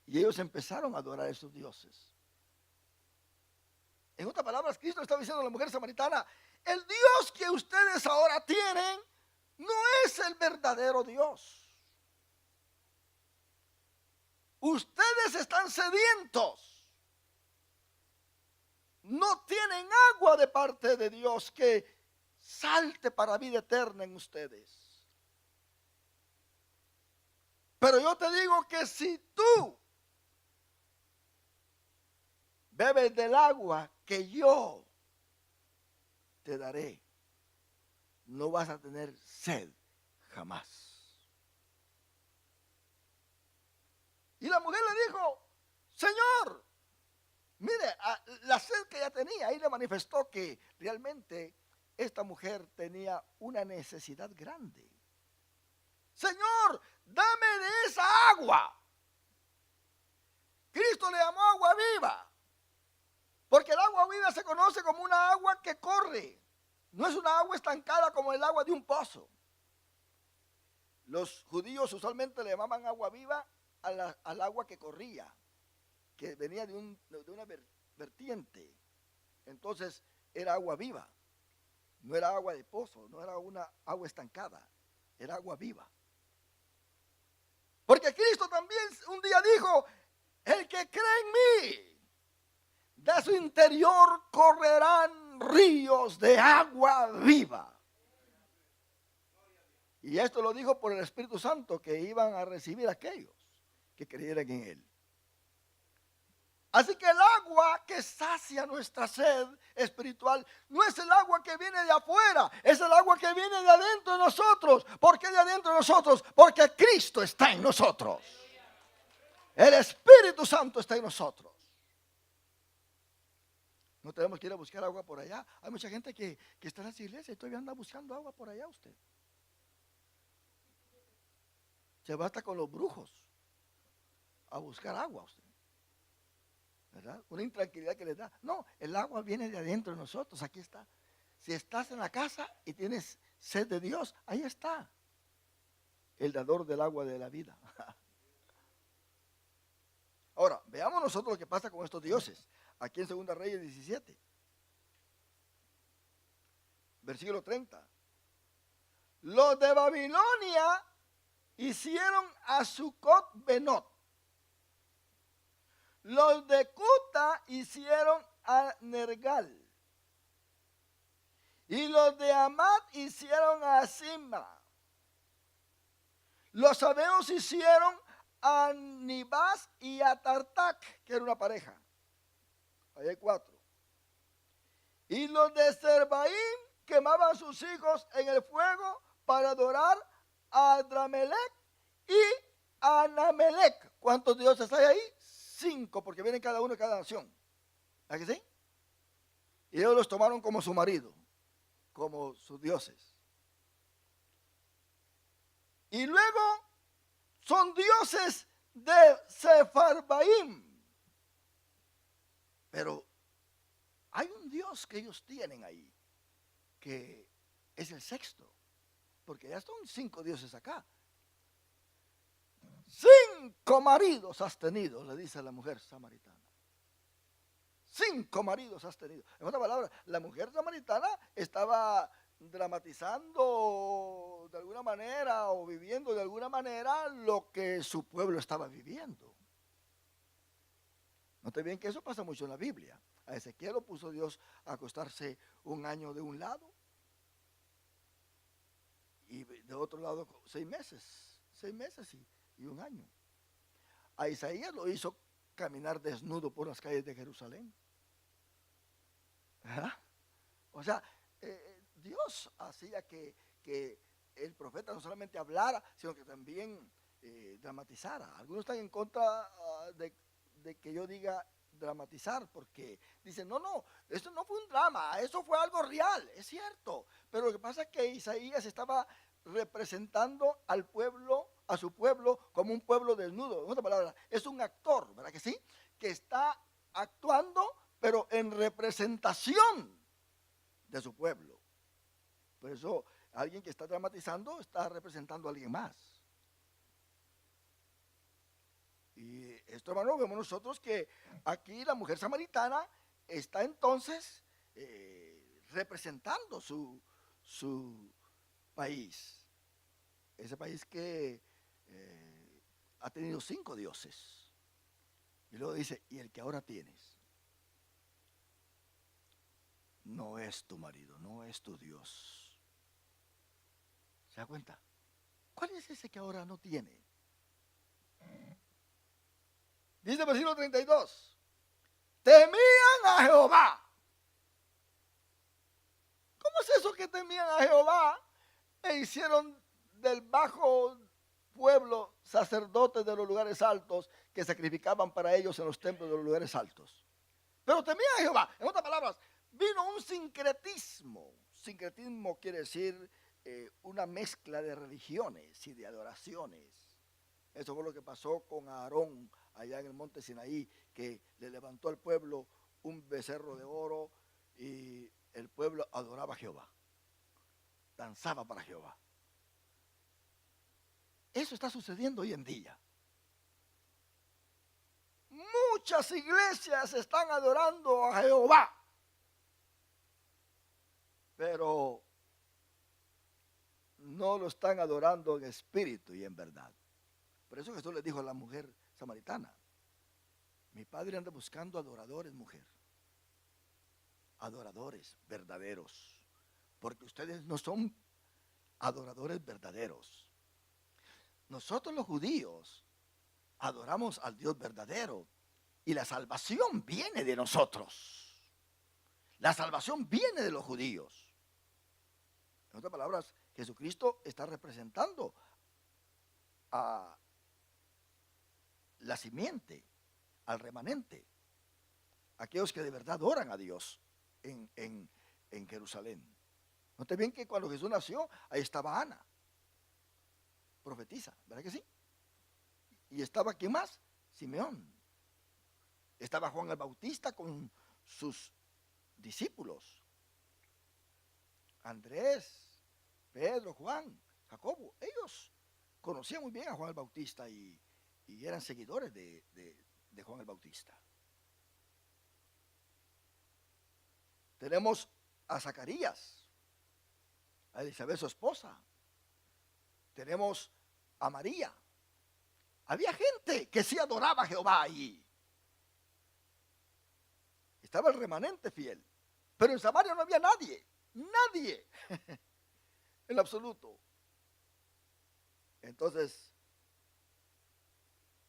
Y ellos empezaron a adorar a esos dioses. En otras palabras, Cristo estaba diciendo a la mujer samaritana: el Dios que ustedes ahora tienen no es el verdadero Dios. Ustedes están sedientos. No tienen agua de parte de Dios que salte para vida eterna en ustedes. Pero yo te digo que si tú bebes del agua que yo te daré, no vas a tener sed jamás. Y la mujer le dijo: Señor, mire, la sed que ella tenía, ahí le manifestó que realmente esta mujer tenía una necesidad grande. Señor, dame de esa agua. Cristo le llamó agua viva, porque el agua viva se conoce como una agua que corre. No es una agua estancada como el agua de un pozo. Los judíos usualmente le llamaban agua viva al agua que corría, que venía de una vertiente. Entonces era agua viva, no era agua de pozo, no era una agua estancada, era agua viva. Porque Cristo también un día dijo: el que cree en mí, de su interior correrán ríos de agua viva. Y esto lo dijo por el Espíritu Santo que iban a recibir aquellos que creyeran en él. Así que el agua que sacia nuestra sed espiritual no es el agua que viene de afuera, es el agua que viene de adentro de nosotros. ¿Por qué de adentro de nosotros? Porque Cristo está en nosotros. El Espíritu Santo está en nosotros. No tenemos que ir a buscar agua por allá. Hay mucha gente que está en las iglesias y todavía anda buscando agua por allá usted. Se va hasta con los brujos a buscar agua usted, ¿verdad? Una intranquilidad que les da. No, el agua viene de adentro de nosotros, aquí está. Si estás en la casa y tienes sed de Dios, ahí está el dador del agua de la vida. Ahora, veamos nosotros lo que pasa con estos dioses. Aquí en 2 Reyes 17, versículo 30. Los de Babilonia hicieron a Sucot Benot. Los de Cuta hicieron a Nergal. Y los de Amat hicieron a Sima. Los sabeos hicieron a Nibás y a Tartac, que era una pareja. Ahí hay 4. Y los de Serbaín quemaban sus hijos en el fuego para adorar a Adramelech y a Anamelech. ¿Cuántos dioses hay ahí? 5, porque vienen cada uno de cada nación. ¿A que sí? Y ellos los tomaron como su marido, como sus dioses. Y luego son dioses de Sefarbaim. Pero hay un Dios que ellos tienen ahí, que es el 6º, porque ya son 5 dioses acá. 5 maridos has tenido, le dice la mujer samaritana. 5 maridos has tenido. En otras palabras, la mujer samaritana estaba dramatizando de alguna manera o viviendo de alguna manera lo que su pueblo estaba viviendo. Note bien que eso pasa mucho en la Biblia. A Ezequiel lo puso Dios a acostarse un año de un lado y de otro lado 6 meses. 6 meses y un año. A Isaías lo hizo caminar desnudo por las calles de Jerusalén. ¿Ah? O sea, Dios hacía que el profeta no solamente hablara, sino que también dramatizara. Algunos están en contra de que yo diga dramatizar, porque dicen, no, esto no fue un drama, eso fue algo real, es cierto. Pero lo que pasa es que Isaías estaba representando al pueblo, a su pueblo, como un pueblo desnudo. En otra palabra, es un actor, ¿verdad que sí? Que está actuando, pero en representación de su pueblo. Por eso alguien que está dramatizando está representando a alguien más. Y esto, hermano, vemos nosotros que aquí la mujer samaritana está entonces representando su país. Ese país que ha tenido 5 dioses. Y luego dice, y el que ahora tienes no es tu marido, no es tu Dios. ¿Se da cuenta? ¿Cuál es ese que ahora no tiene? Dice el versículo 32. Temían a Jehová. ¿Cómo es eso que temían a Jehová e hicieron del bajo pueblo sacerdotes de los lugares altos que sacrificaban para ellos en los templos de los lugares altos? Pero temían a Jehová. En otras palabras, vino un sincretismo. Sincretismo quiere decir una mezcla de religiones y de adoraciones. Eso fue lo que pasó con Aarón allá en el monte Sinaí, que le levantó al pueblo un becerro de oro y el pueblo adoraba a Jehová, danzaba para Jehová. Eso está sucediendo hoy en día. Muchas iglesias están adorando a Jehová, pero no lo están adorando en espíritu y en verdad. Por eso Jesús le dijo a la mujer samaritana, mi padre anda buscando adoradores, mujer. Adoradores verdaderos. Porque ustedes no son adoradores verdaderos. Nosotros los judíos adoramos al Dios verdadero. Y la salvación viene de nosotros. La salvación viene de los judíos. En otras palabras, Jesucristo está representando a la simiente, al remanente, aquellos que de verdad oran a Dios en Jerusalén. Note bien que cuando Jesús nació, ahí estaba Ana, profetiza, ¿verdad que sí? Y estaba, ¿quién más? Simeón. Estaba Juan el Bautista con sus discípulos. Andrés, Pedro, Juan, Jacobo. Ellos conocían muy bien a Juan el Bautista y eran seguidores de Juan el Bautista. Tenemos a Zacarías, a Elizabeth su esposa. Tenemos a María. Había gente que sí adoraba a Jehová allí. Estaba el remanente fiel. Pero en Samaria no había nadie. Nadie. En absoluto. Entonces,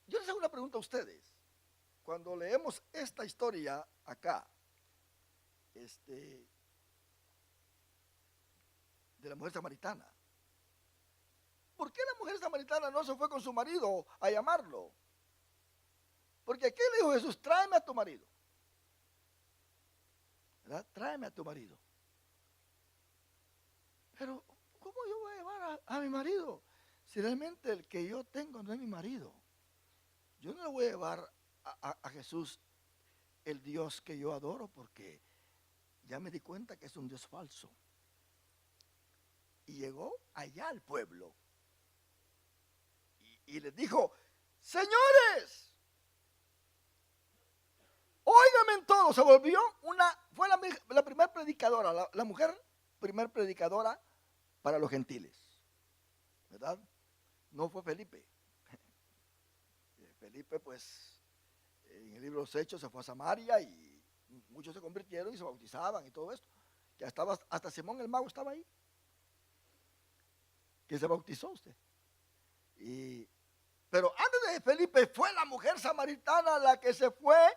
yo les hago una pregunta a ustedes. Cuando leemos esta historia acá, de la mujer samaritana, ¿por qué la mujer samaritana no se fue con su marido a llamarlo? Porque aquí le dijo Jesús, tráeme a tu marido. ¿Verdad? Tráeme a tu marido. Pero, ¿cómo yo voy a llevar a mi marido? Si realmente el que yo tengo no es mi marido. Yo no le voy a llevar a Jesús el Dios que yo adoro, porque ya me di cuenta que es un Dios falso. Y llegó allá al pueblo y les dijo, señores, óigame todos. Se volvió fue la primera predicadora, la mujer primer predicadora para los gentiles, ¿verdad? No fue Felipe. Felipe, pues, en el libro de los Hechos se fue a Samaria y muchos se convirtieron y se bautizaban y todo esto. Ya estaba, hasta Simón el mago estaba ahí, que se bautizó usted. Pero antes de Felipe fue la mujer samaritana la que se fue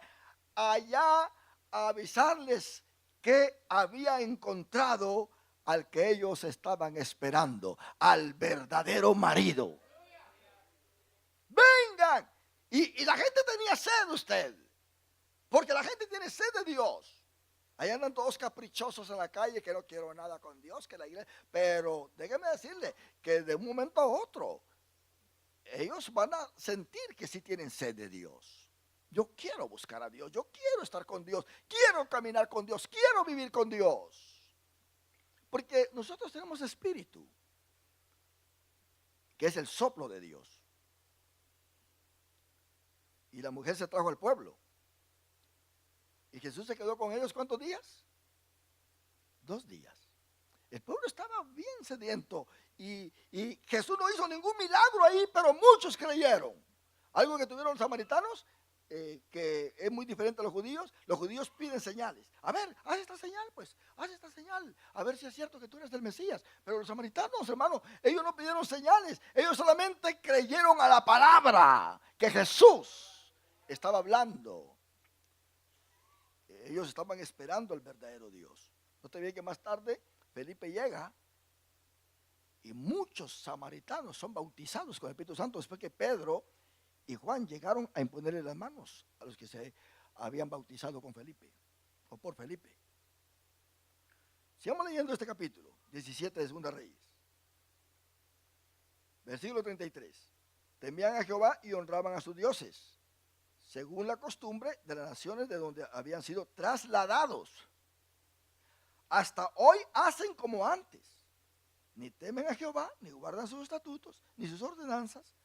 allá a avisarles que había encontrado al que ellos estaban esperando, al verdadero marido. Vengan. Y la gente tenía sed de usted, porque la gente tiene sed de Dios. Ahí andan todos caprichosos en la calle, que no quiero nada con Dios, que la iglesia. Pero déjeme decirle que de un momento a otro, ellos van a sentir que sí tienen sed de Dios. Yo quiero buscar a Dios, yo quiero estar con Dios, quiero caminar con Dios, quiero vivir con Dios. Porque nosotros tenemos espíritu, que es el soplo de Dios. Y la mujer se trajo al pueblo. Y Jesús se quedó con ellos, ¿cuántos días? 2 días. El pueblo estaba bien sediento. Y Jesús no hizo ningún milagro ahí, pero muchos creyeron. Algo que tuvieron los samaritanos, que es muy diferente a los judíos. Los judíos piden señales. A ver, haz esta señal, pues, haz esta señal. A ver si es cierto que tú eres del Mesías. Pero los samaritanos, hermano, ellos no pidieron señales. Ellos solamente creyeron a la palabra que Jesús estaba hablando. Ellos estaban esperando al verdadero Dios. ¿No te vi que más tarde Felipe llega y muchos samaritanos son bautizados con el Espíritu Santo después que Pedro y Juan llegaron a imponerle las manos a los que se habían bautizado con Felipe o por Felipe? Sigamos leyendo este capítulo 17 de Segunda Reyes. Versículo 33. Temían a Jehová y honraban a sus dioses, según la costumbre de las naciones de donde habían sido trasladados. Hasta hoy hacen como antes. Ni temen a Jehová, ni guardan sus estatutos, ni sus ordenanzas,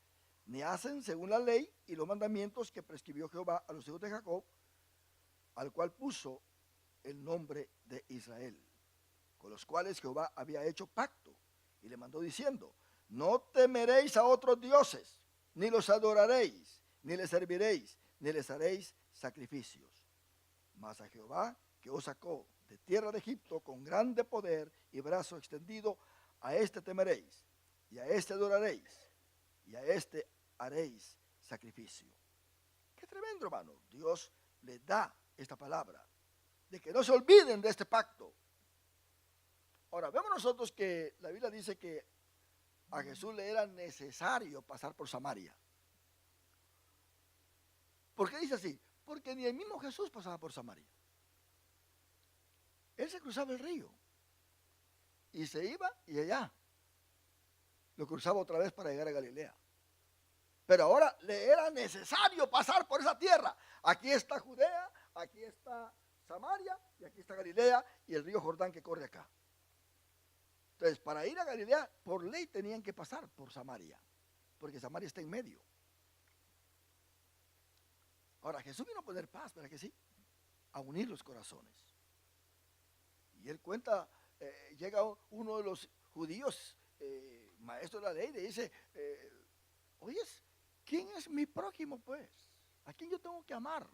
ni hacen según la ley y los mandamientos que prescribió Jehová a los hijos de Jacob, al cual puso el nombre de Israel, con los cuales Jehová había hecho pacto, y le mandó diciendo: no temeréis a otros dioses, ni los adoraréis, ni les serviréis, ni les haréis sacrificios. Mas a Jehová, que os sacó de tierra de Egipto con grande poder y brazo extendido, a este temeréis, y a este adoraréis, y a este haréis sacrificio. Qué tremendo, hermano. Dios les da esta palabra de que no se olviden de este pacto. Ahora, vemos nosotros que la Biblia dice que a Jesús le era necesario pasar por Samaria. ¿Por qué dice así? Porque ni el mismo Jesús pasaba por Samaria. Él se cruzaba el río y se iba y allá lo cruzaba otra vez para llegar a Galilea. Pero ahora le era necesario pasar por esa tierra. Aquí está Judea, aquí está Samaria y aquí está Galilea y el río Jordán que corre acá. Entonces, para ir a Galilea, por ley tenían que pasar por Samaria, porque Samaria está en medio. Ahora, Jesús vino a poner paz, ¿verdad que sí? A unir los corazones. Y él cuenta, llega uno de los judíos, maestro de la ley, le dice, oyes, ¿quién es mi prójimo, pues? ¿A quién yo tengo que amar?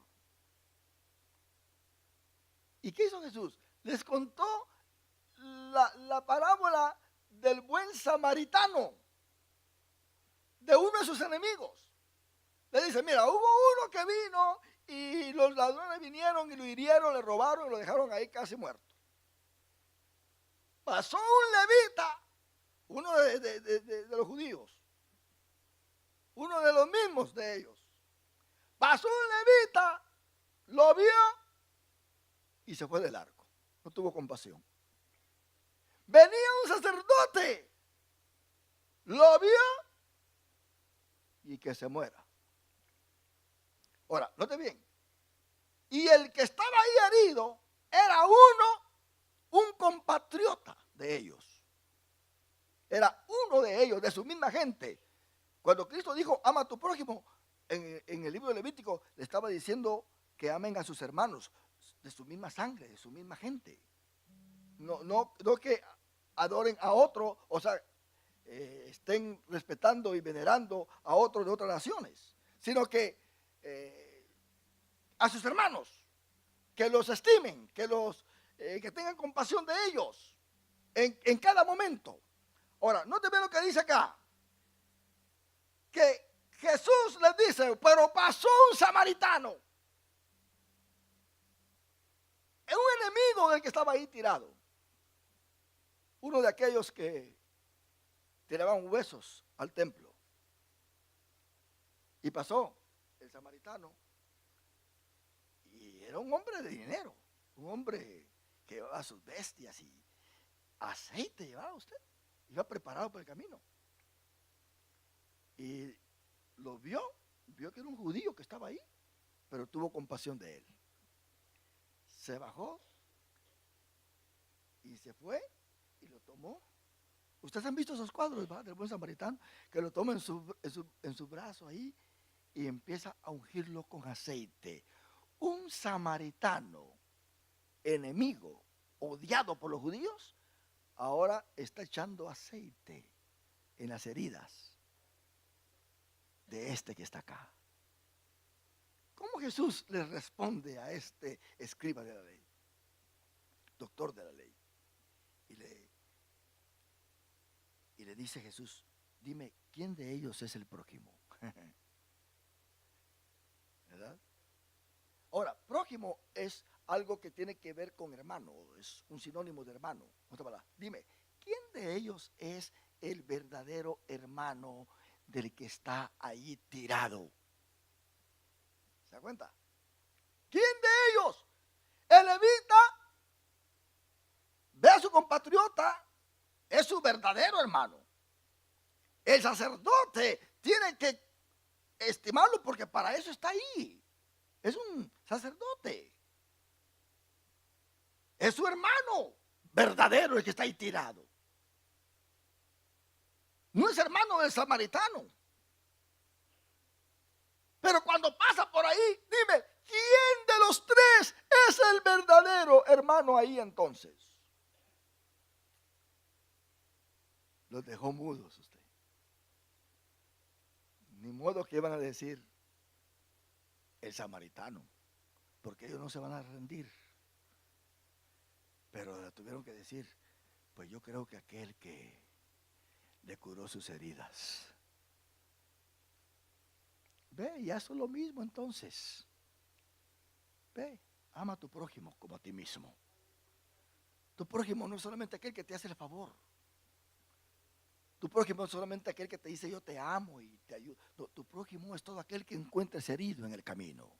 ¿Y qué hizo Jesús? Les contó la parábola del buen samaritano, de uno de sus enemigos. Le dice, mira, hubo uno que vino y los ladrones vinieron y lo hirieron, le robaron y lo dejaron ahí casi muerto. Pasó un levita, uno de los judíos, uno de los mismos de ellos. Pasó un levita, lo vio y se fue de largo. No tuvo compasión. Venía un sacerdote, lo vio y que se muera. Ahora, note bien. Y el que estaba ahí herido era un compatriota de ellos. Era uno de ellos, de su misma gente. Cuando Cristo dijo, ama a tu prójimo, en el libro de Levítico le estaba diciendo que amen a sus hermanos, de su misma sangre, de su misma gente. No que adoren a otro, o sea, estén respetando y venerando a otros de otras naciones, sino que a sus hermanos, que los estimen, que tengan compasión de ellos en cada momento. Ahora, no te ve lo que dice acá, que Jesús les dice, pero pasó un samaritano. Es un enemigo del que estaba ahí tirado. Uno de aquellos que tiraban huesos al templo. Y pasó el samaritano. Y era un hombre de dinero. Un hombre que llevaba sus bestias y aceite llevaba usted. Iba preparado para el camino. Y lo vio que era un judío que estaba ahí, pero tuvo compasión de él. Se bajó y se fue y lo tomó. Ustedes han visto esos cuadros, ¿va?, del buen samaritano, que lo toma en su brazo ahí y empieza a ungirlo con aceite. Un samaritano enemigo, odiado por los judíos, ahora está echando aceite en las heridas de este que está acá. ¿Cómo Jesús le responde a este escriba de la ley, doctor de la ley? Y le dice Jesús, dime, ¿quién de ellos es el prójimo? ¿Verdad? Ahora, prójimo es algo que tiene que ver con hermano, es un sinónimo de hermano. Dime, ¿quién de ellos es el verdadero hermano del que está ahí tirado? ¿Se da cuenta? ¿Quién de ellos? El levita ve a su compatriota, es su verdadero hermano. El sacerdote tiene que estimarlo porque para eso está ahí. Es un sacerdote. Es su hermano verdadero el que está ahí tirado. No es hermano del samaritano. Pero cuando pasa por ahí, dime, ¿quién de los tres es el verdadero hermano ahí entonces? Los dejó mudos usted. Ni modo que iban a decir el samaritano, porque ellos no se van a rendir. Pero le tuvieron que decir, pues yo creo que aquel que le curó sus heridas. Ve, y haz lo mismo entonces. Ve, ama a tu prójimo como a ti mismo. Tu prójimo no es solamente aquel que te hace el favor. Tu prójimo es solamente aquel que te dice yo te amo y te ayudo. No, tu prójimo es todo aquel que encuentres herido en el camino.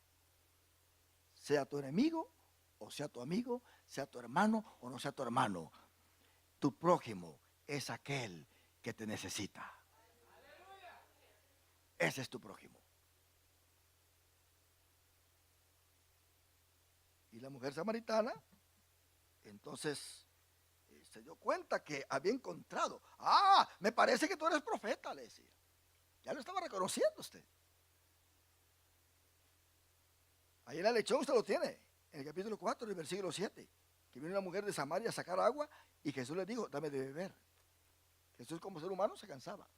Sea tu enemigo o sea tu amigo, sea tu hermano o no sea tu hermano. Tu prójimo es aquel que te necesita. Ese es tu prójimo. Y la mujer samaritana, entonces, se dio cuenta que había encontrado. Me parece que tú eres profeta, le decía. Ya lo estaba reconociendo usted. Ahí en la lección usted lo tiene, en el capítulo 4, el versículo 7, que vino una mujer de Samaria a sacar agua y Jesús le dijo, dame de beber. Jesús como ser humano se cansaba.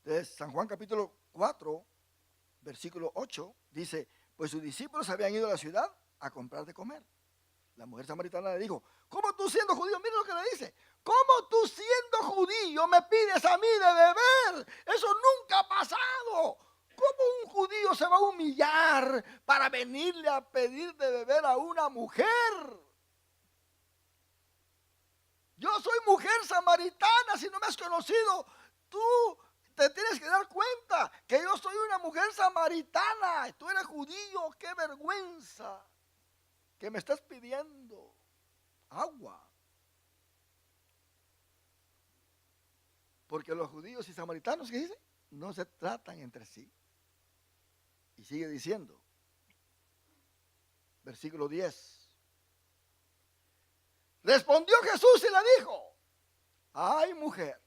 Entonces, San Juan capítulo 4, versículo 8, dice, pues sus discípulos habían ido a la ciudad a comprar de comer. La mujer samaritana le dijo, ¿cómo tú siendo judío? Mira lo que le dice. ¿Cómo tú siendo judío me pides a mí de beber? Eso nunca ha pasado. ¿Cómo un judío se va a humillar para venirle a pedir de beber a una mujer? Yo soy mujer samaritana, si no me has conocido, tú te tienes que dar cuenta que yo soy una mujer samaritana. Tú eres judío, qué vergüenza que me estás pidiendo agua. Porque los judíos y samaritanos, ¿qué dice? No se tratan entre sí. Y sigue diciendo, versículo 10. Respondió Jesús y le dijo, ay mujer.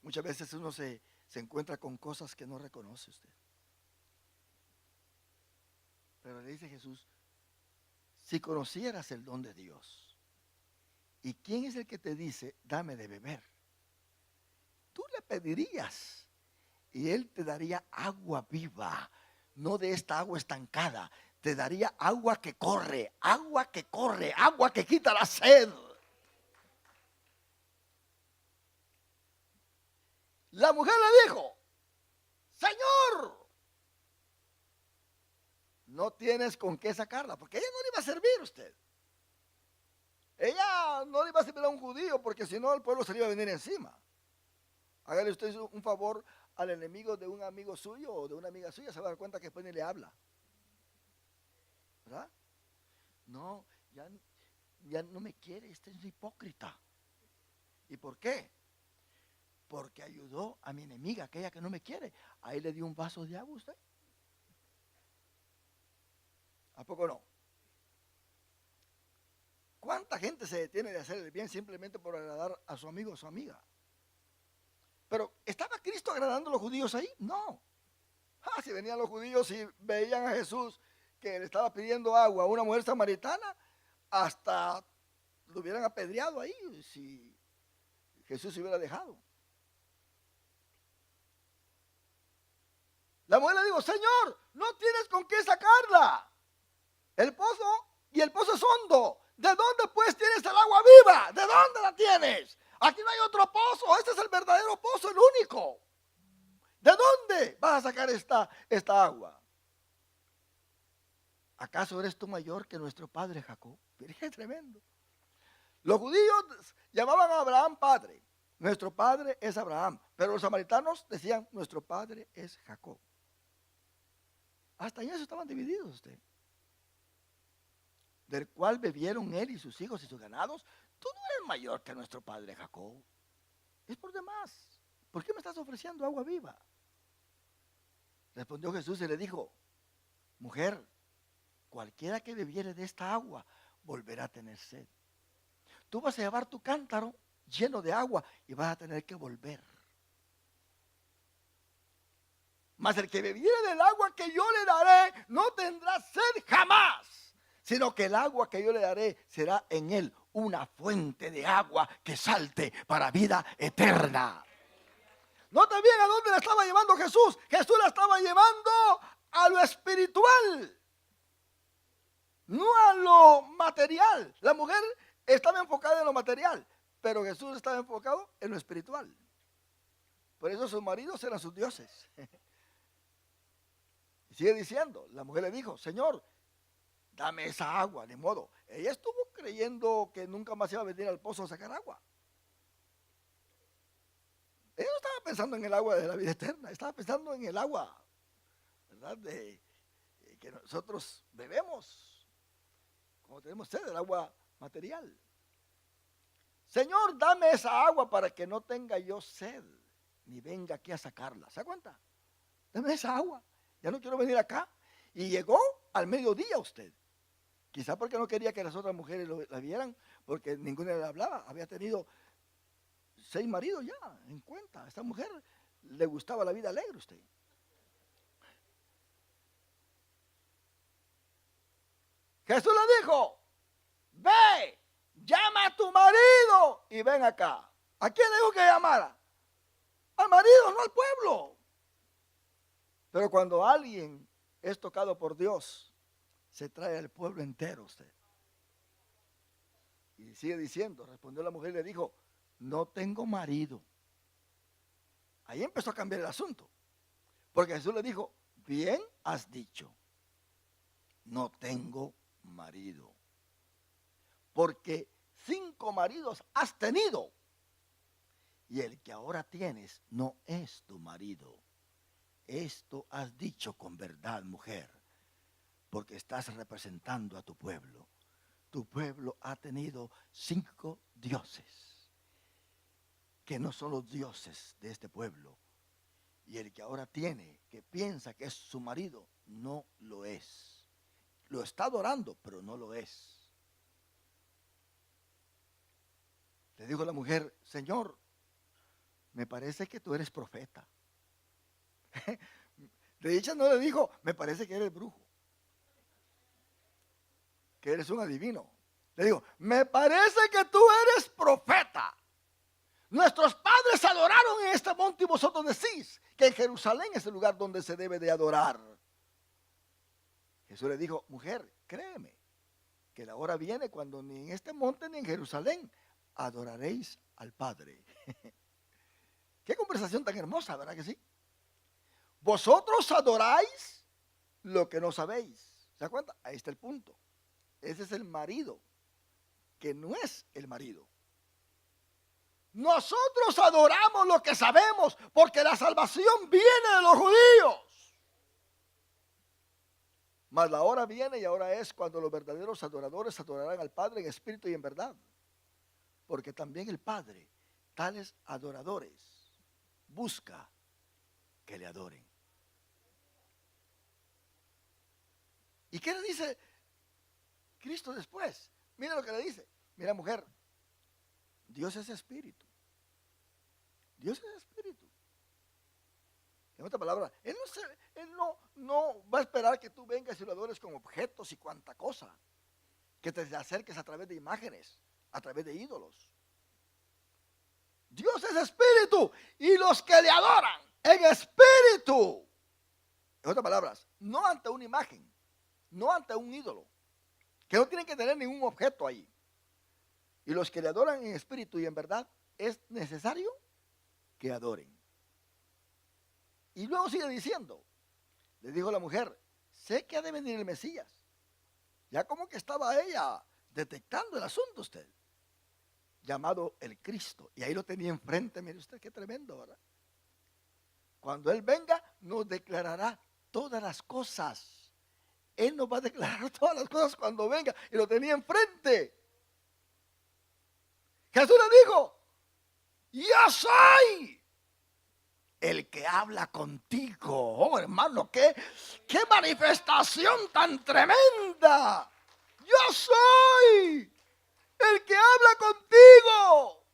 Muchas veces uno se encuentra con cosas que no reconoce usted. Pero le dice Jesús, si conocieras el don de Dios, ¿y quién es el que te dice, dame de beber? Tú le pedirías y él te daría agua viva, no de esta agua estancada. Te daría agua que corre, agua que corre, agua que quita la sed. La mujer le dijo, Señor, no tienes con qué sacarla, porque ella no le iba a servir a usted. Ella no le iba a servir a un judío, porque si no el pueblo se le iba a venir encima. Hágale usted un favor al enemigo de un amigo suyo o de una amiga suya, se va a dar cuenta que después ni le habla. ¿Verdad? No, ya no me quiere, este es un hipócrita. ¿Y por qué? Porque ayudó a mi enemiga, aquella que no me quiere. Ahí le dio un vaso de agua a usted. ¿A poco no? ¿Cuánta gente se detiene de hacer el bien simplemente por agradar a su amigo o a su amiga? Pero ¿estaba Cristo agradando a los judíos ahí? No. Si venían los judíos y veían a Jesús que le estaba pidiendo agua a una mujer samaritana, hasta lo hubieran apedreado ahí si Jesús se hubiera dejado. La mujer le dijo: Señor, no tienes con qué sacarla. El pozo es hondo. ¿De dónde pues tienes el agua viva? ¿De dónde la tienes? Aquí no hay otro pozo. Este es el verdadero pozo, el único. ¿De dónde vas a sacar esta agua? ¿Acaso eres tú mayor que nuestro padre Jacob? Mire qué tremendo. Los judíos llamaban a Abraham padre. Nuestro padre es Abraham. Pero los samaritanos decían: nuestro padre es Jacob. Hasta en eso estaban divididos ustedes. Del cual bebieron él y sus hijos y sus ganados. Tú no eres mayor que nuestro padre Jacob. Es por demás. ¿Por qué me estás ofreciendo agua viva? Respondió Jesús y le dijo: mujer, cualquiera que bebiere de esta agua volverá a tener sed. Tú vas a llevar tu cántaro lleno de agua y vas a tener que volver. Mas el que bebiere del agua que yo le daré no tendrá sed jamás, sino que el agua que yo le daré será en él una fuente de agua que salte para vida eterna. Nota bien a dónde la estaba llevando Jesús. Jesús la estaba llevando a lo espiritual, no a lo material. La mujer estaba enfocada en lo material, pero Jesús estaba enfocado en lo espiritual. Por eso sus maridos eran sus dioses. Y sigue diciendo, la mujer le dijo: Señor, dame esa agua. De modo, ella estuvo creyendo que nunca más iba a venir al pozo a sacar agua. Ella no estaba pensando en el agua de la vida eterna, estaba pensando en el agua, ¿verdad? Que nosotros bebemos, como tenemos sed, el agua material. Señor, dame esa agua para que no tenga yo sed, ni venga aquí a sacarla. ¿Se da cuenta? Dame esa agua, ya no quiero venir acá. Y llegó al mediodía usted. Quizá porque no quería que las otras mujeres la vieran, porque ninguna le hablaba. Había tenido 6 maridos ya, en cuenta. A esta mujer le gustaba la vida alegre usted. Jesús le dijo: ve, llama a tu marido y ven acá. ¿A quién le dijo que llamara? Al marido, no al pueblo. Pero cuando alguien es tocado por Dios, se trae al pueblo entero usted. Y sigue diciendo, respondió la mujer y le dijo: no tengo marido. Ahí empezó a cambiar el asunto. Porque Jesús le dijo: bien has dicho, no tengo marido. Porque 5 maridos has tenido, y el que ahora tienes no es tu marido. Esto has dicho con verdad, mujer, porque estás representando a tu pueblo. Tu pueblo ha tenido 5 dioses, que no son los dioses de este pueblo. Y el que ahora tiene, que piensa que es su marido, no lo es. Lo está adorando, pero no lo es. Le dijo la mujer: Señor, me parece que tú eres profeta. De hecho no le dijo: me parece que eres brujo, que eres un adivino. Le digo: me parece que tú eres profeta. Nuestros padres adoraron en este monte y vosotros decís que en Jerusalén es el lugar donde se debe de adorar. Jesús le dijo: mujer, créeme que la hora viene cuando ni en este monte ni en Jerusalén adoraréis al Padre. Qué conversación tan hermosa, ¿verdad que sí? Vosotros adoráis lo que no sabéis. ¿Se da cuenta? Ahí está el punto. Ese es el marido, que no es el marido. Nosotros adoramos lo que sabemos, porque la salvación viene de los judíos. Mas la hora viene y ahora es cuando los verdaderos adoradores adorarán al Padre en espíritu y en verdad. Porque también el Padre, tales adoradores, busca que le adoren. ¿Y qué le dice Cristo después? Mira lo que le dice. Mira, mujer, Dios es espíritu. Dios es espíritu. En otra palabra, Él no va a esperar que tú vengas y lo adores con objetos y cuanta cosa. Que te acerques a través de imágenes, a través de ídolos. Dios es espíritu y los que le adoran en espíritu. En otras palabras, no ante una imagen, no ante un ídolo, que no tienen que tener ningún objeto ahí. Y los que le adoran en espíritu y en verdad, es necesario que adoren. Y luego sigue diciendo, le dijo la mujer, sé que ha de venir el Mesías. Ya como que estaba ella detectando el asunto usted. Llamado el Cristo. Y ahí lo tenía enfrente, mire usted qué tremendo, ¿verdad? Cuando Él venga, nos declarará todas las cosas. Él nos va a declarar todas las cosas cuando venga. Y lo tenía enfrente. Jesús le dijo, yo soy el que habla contigo. Oh, hermano, qué manifestación tan tremenda. Yo soy el que habla contigo.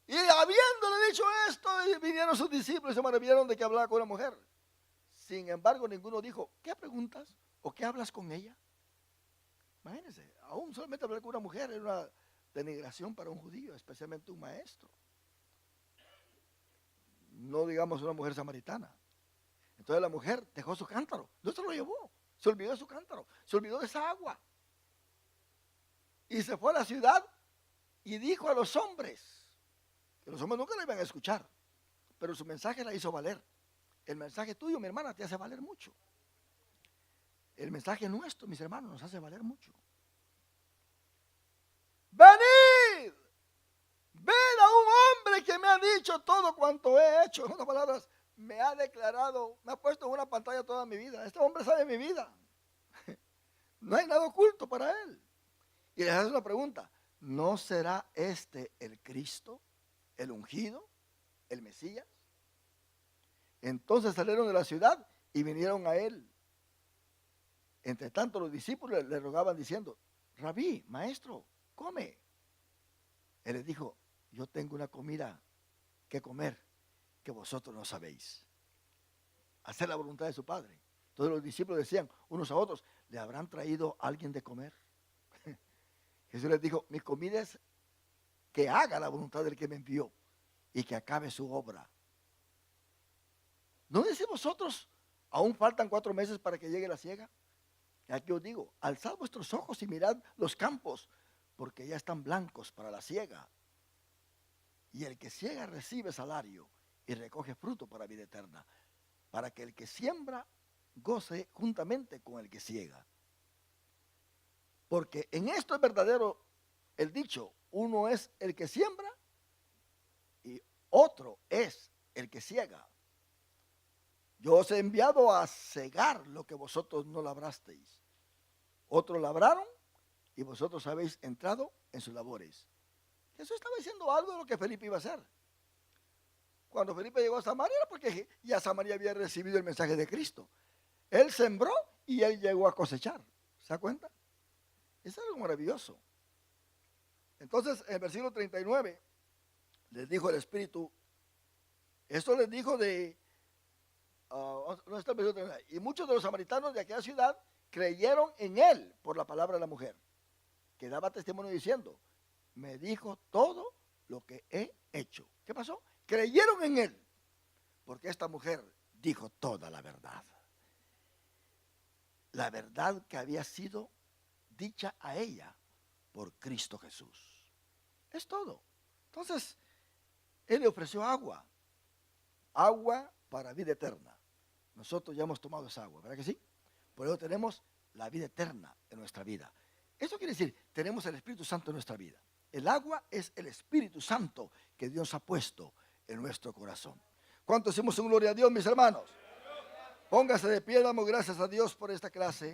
Y habiéndole dicho esto, vinieron sus discípulos y se maravillaron de que hablaba con una mujer. Sin embargo, ninguno dijo, ¿qué preguntas? ¿O qué hablas con ella? Imagínense, aún solamente hablar con una mujer era una denigración para un judío, especialmente un maestro. No digamos una mujer samaritana. Entonces la mujer dejó su cántaro, no se lo llevó, se olvidó de su cántaro, se olvidó de esa agua. Y se fue a la ciudad y dijo a los hombres, que los hombres nunca la iban a escuchar, pero su mensaje la hizo valer. El mensaje tuyo, mi hermana, te hace valer mucho. El mensaje nuestro, mis hermanos, nos hace valer mucho. Venid, ven a un hombre que me ha dicho todo cuanto he hecho. En otras palabras, me ha declarado, me ha puesto en una pantalla toda mi vida. Este hombre sabe mi vida. No hay nada oculto para él. Y les hace una pregunta, ¿no será este el Cristo, el ungido, el Mesías? Entonces salieron de la ciudad y vinieron a él. Entre tanto los discípulos le rogaban diciendo, Rabí, maestro, come. Él les dijo, yo tengo una comida que comer que vosotros no sabéis. Hacer la voluntad de su Padre. Entonces los discípulos decían unos a otros, ¿le habrán traído a alguien de comer? Jesús les dijo, mi comida es que haga la voluntad del que me envió y que acabe su obra. ¿No decís vosotros, aún faltan 4 meses para que llegue la siega? Y aquí os digo, alzad vuestros ojos y mirad los campos, porque ya están blancos para la siega. Y el que siega recibe salario y recoge fruto para vida eterna, para que el que siembra goce juntamente con el que siega. Porque en esto es verdadero el dicho, uno es el que siembra y otro es el que siega. Yo os he enviado a cegar lo que vosotros no labrasteis. Otros labraron y vosotros habéis entrado en sus labores. Jesús estaba diciendo algo de lo que Felipe iba a hacer. Cuando Felipe llegó a Samaria era porque ya Samaria había recibido el mensaje de Cristo. Él sembró y él llegó a cosechar. ¿Se da cuenta? Es algo maravilloso. Entonces, en el versículo 39, les dijo el Espíritu, esto les dijo de, no está el versículo 39, y muchos de los samaritanos de aquella ciudad creyeron en él por la palabra de la mujer, que daba testimonio diciendo, me dijo todo lo que he hecho. ¿Qué pasó? Creyeron en él, porque esta mujer dijo toda la verdad. La verdad que había sido dicha a ella por Cristo Jesús. Es todo. Entonces, él le ofreció agua. Agua para vida eterna. Nosotros ya hemos tomado esa agua, ¿verdad que sí? Por eso tenemos la vida eterna en nuestra vida. Eso quiere decir, tenemos el Espíritu Santo en nuestra vida. El agua es el Espíritu Santo que Dios ha puesto en nuestro corazón. ¿Cuánto hacemos un gloria a Dios, mis hermanos? Póngase de pie, damos gracias a Dios por esta clase.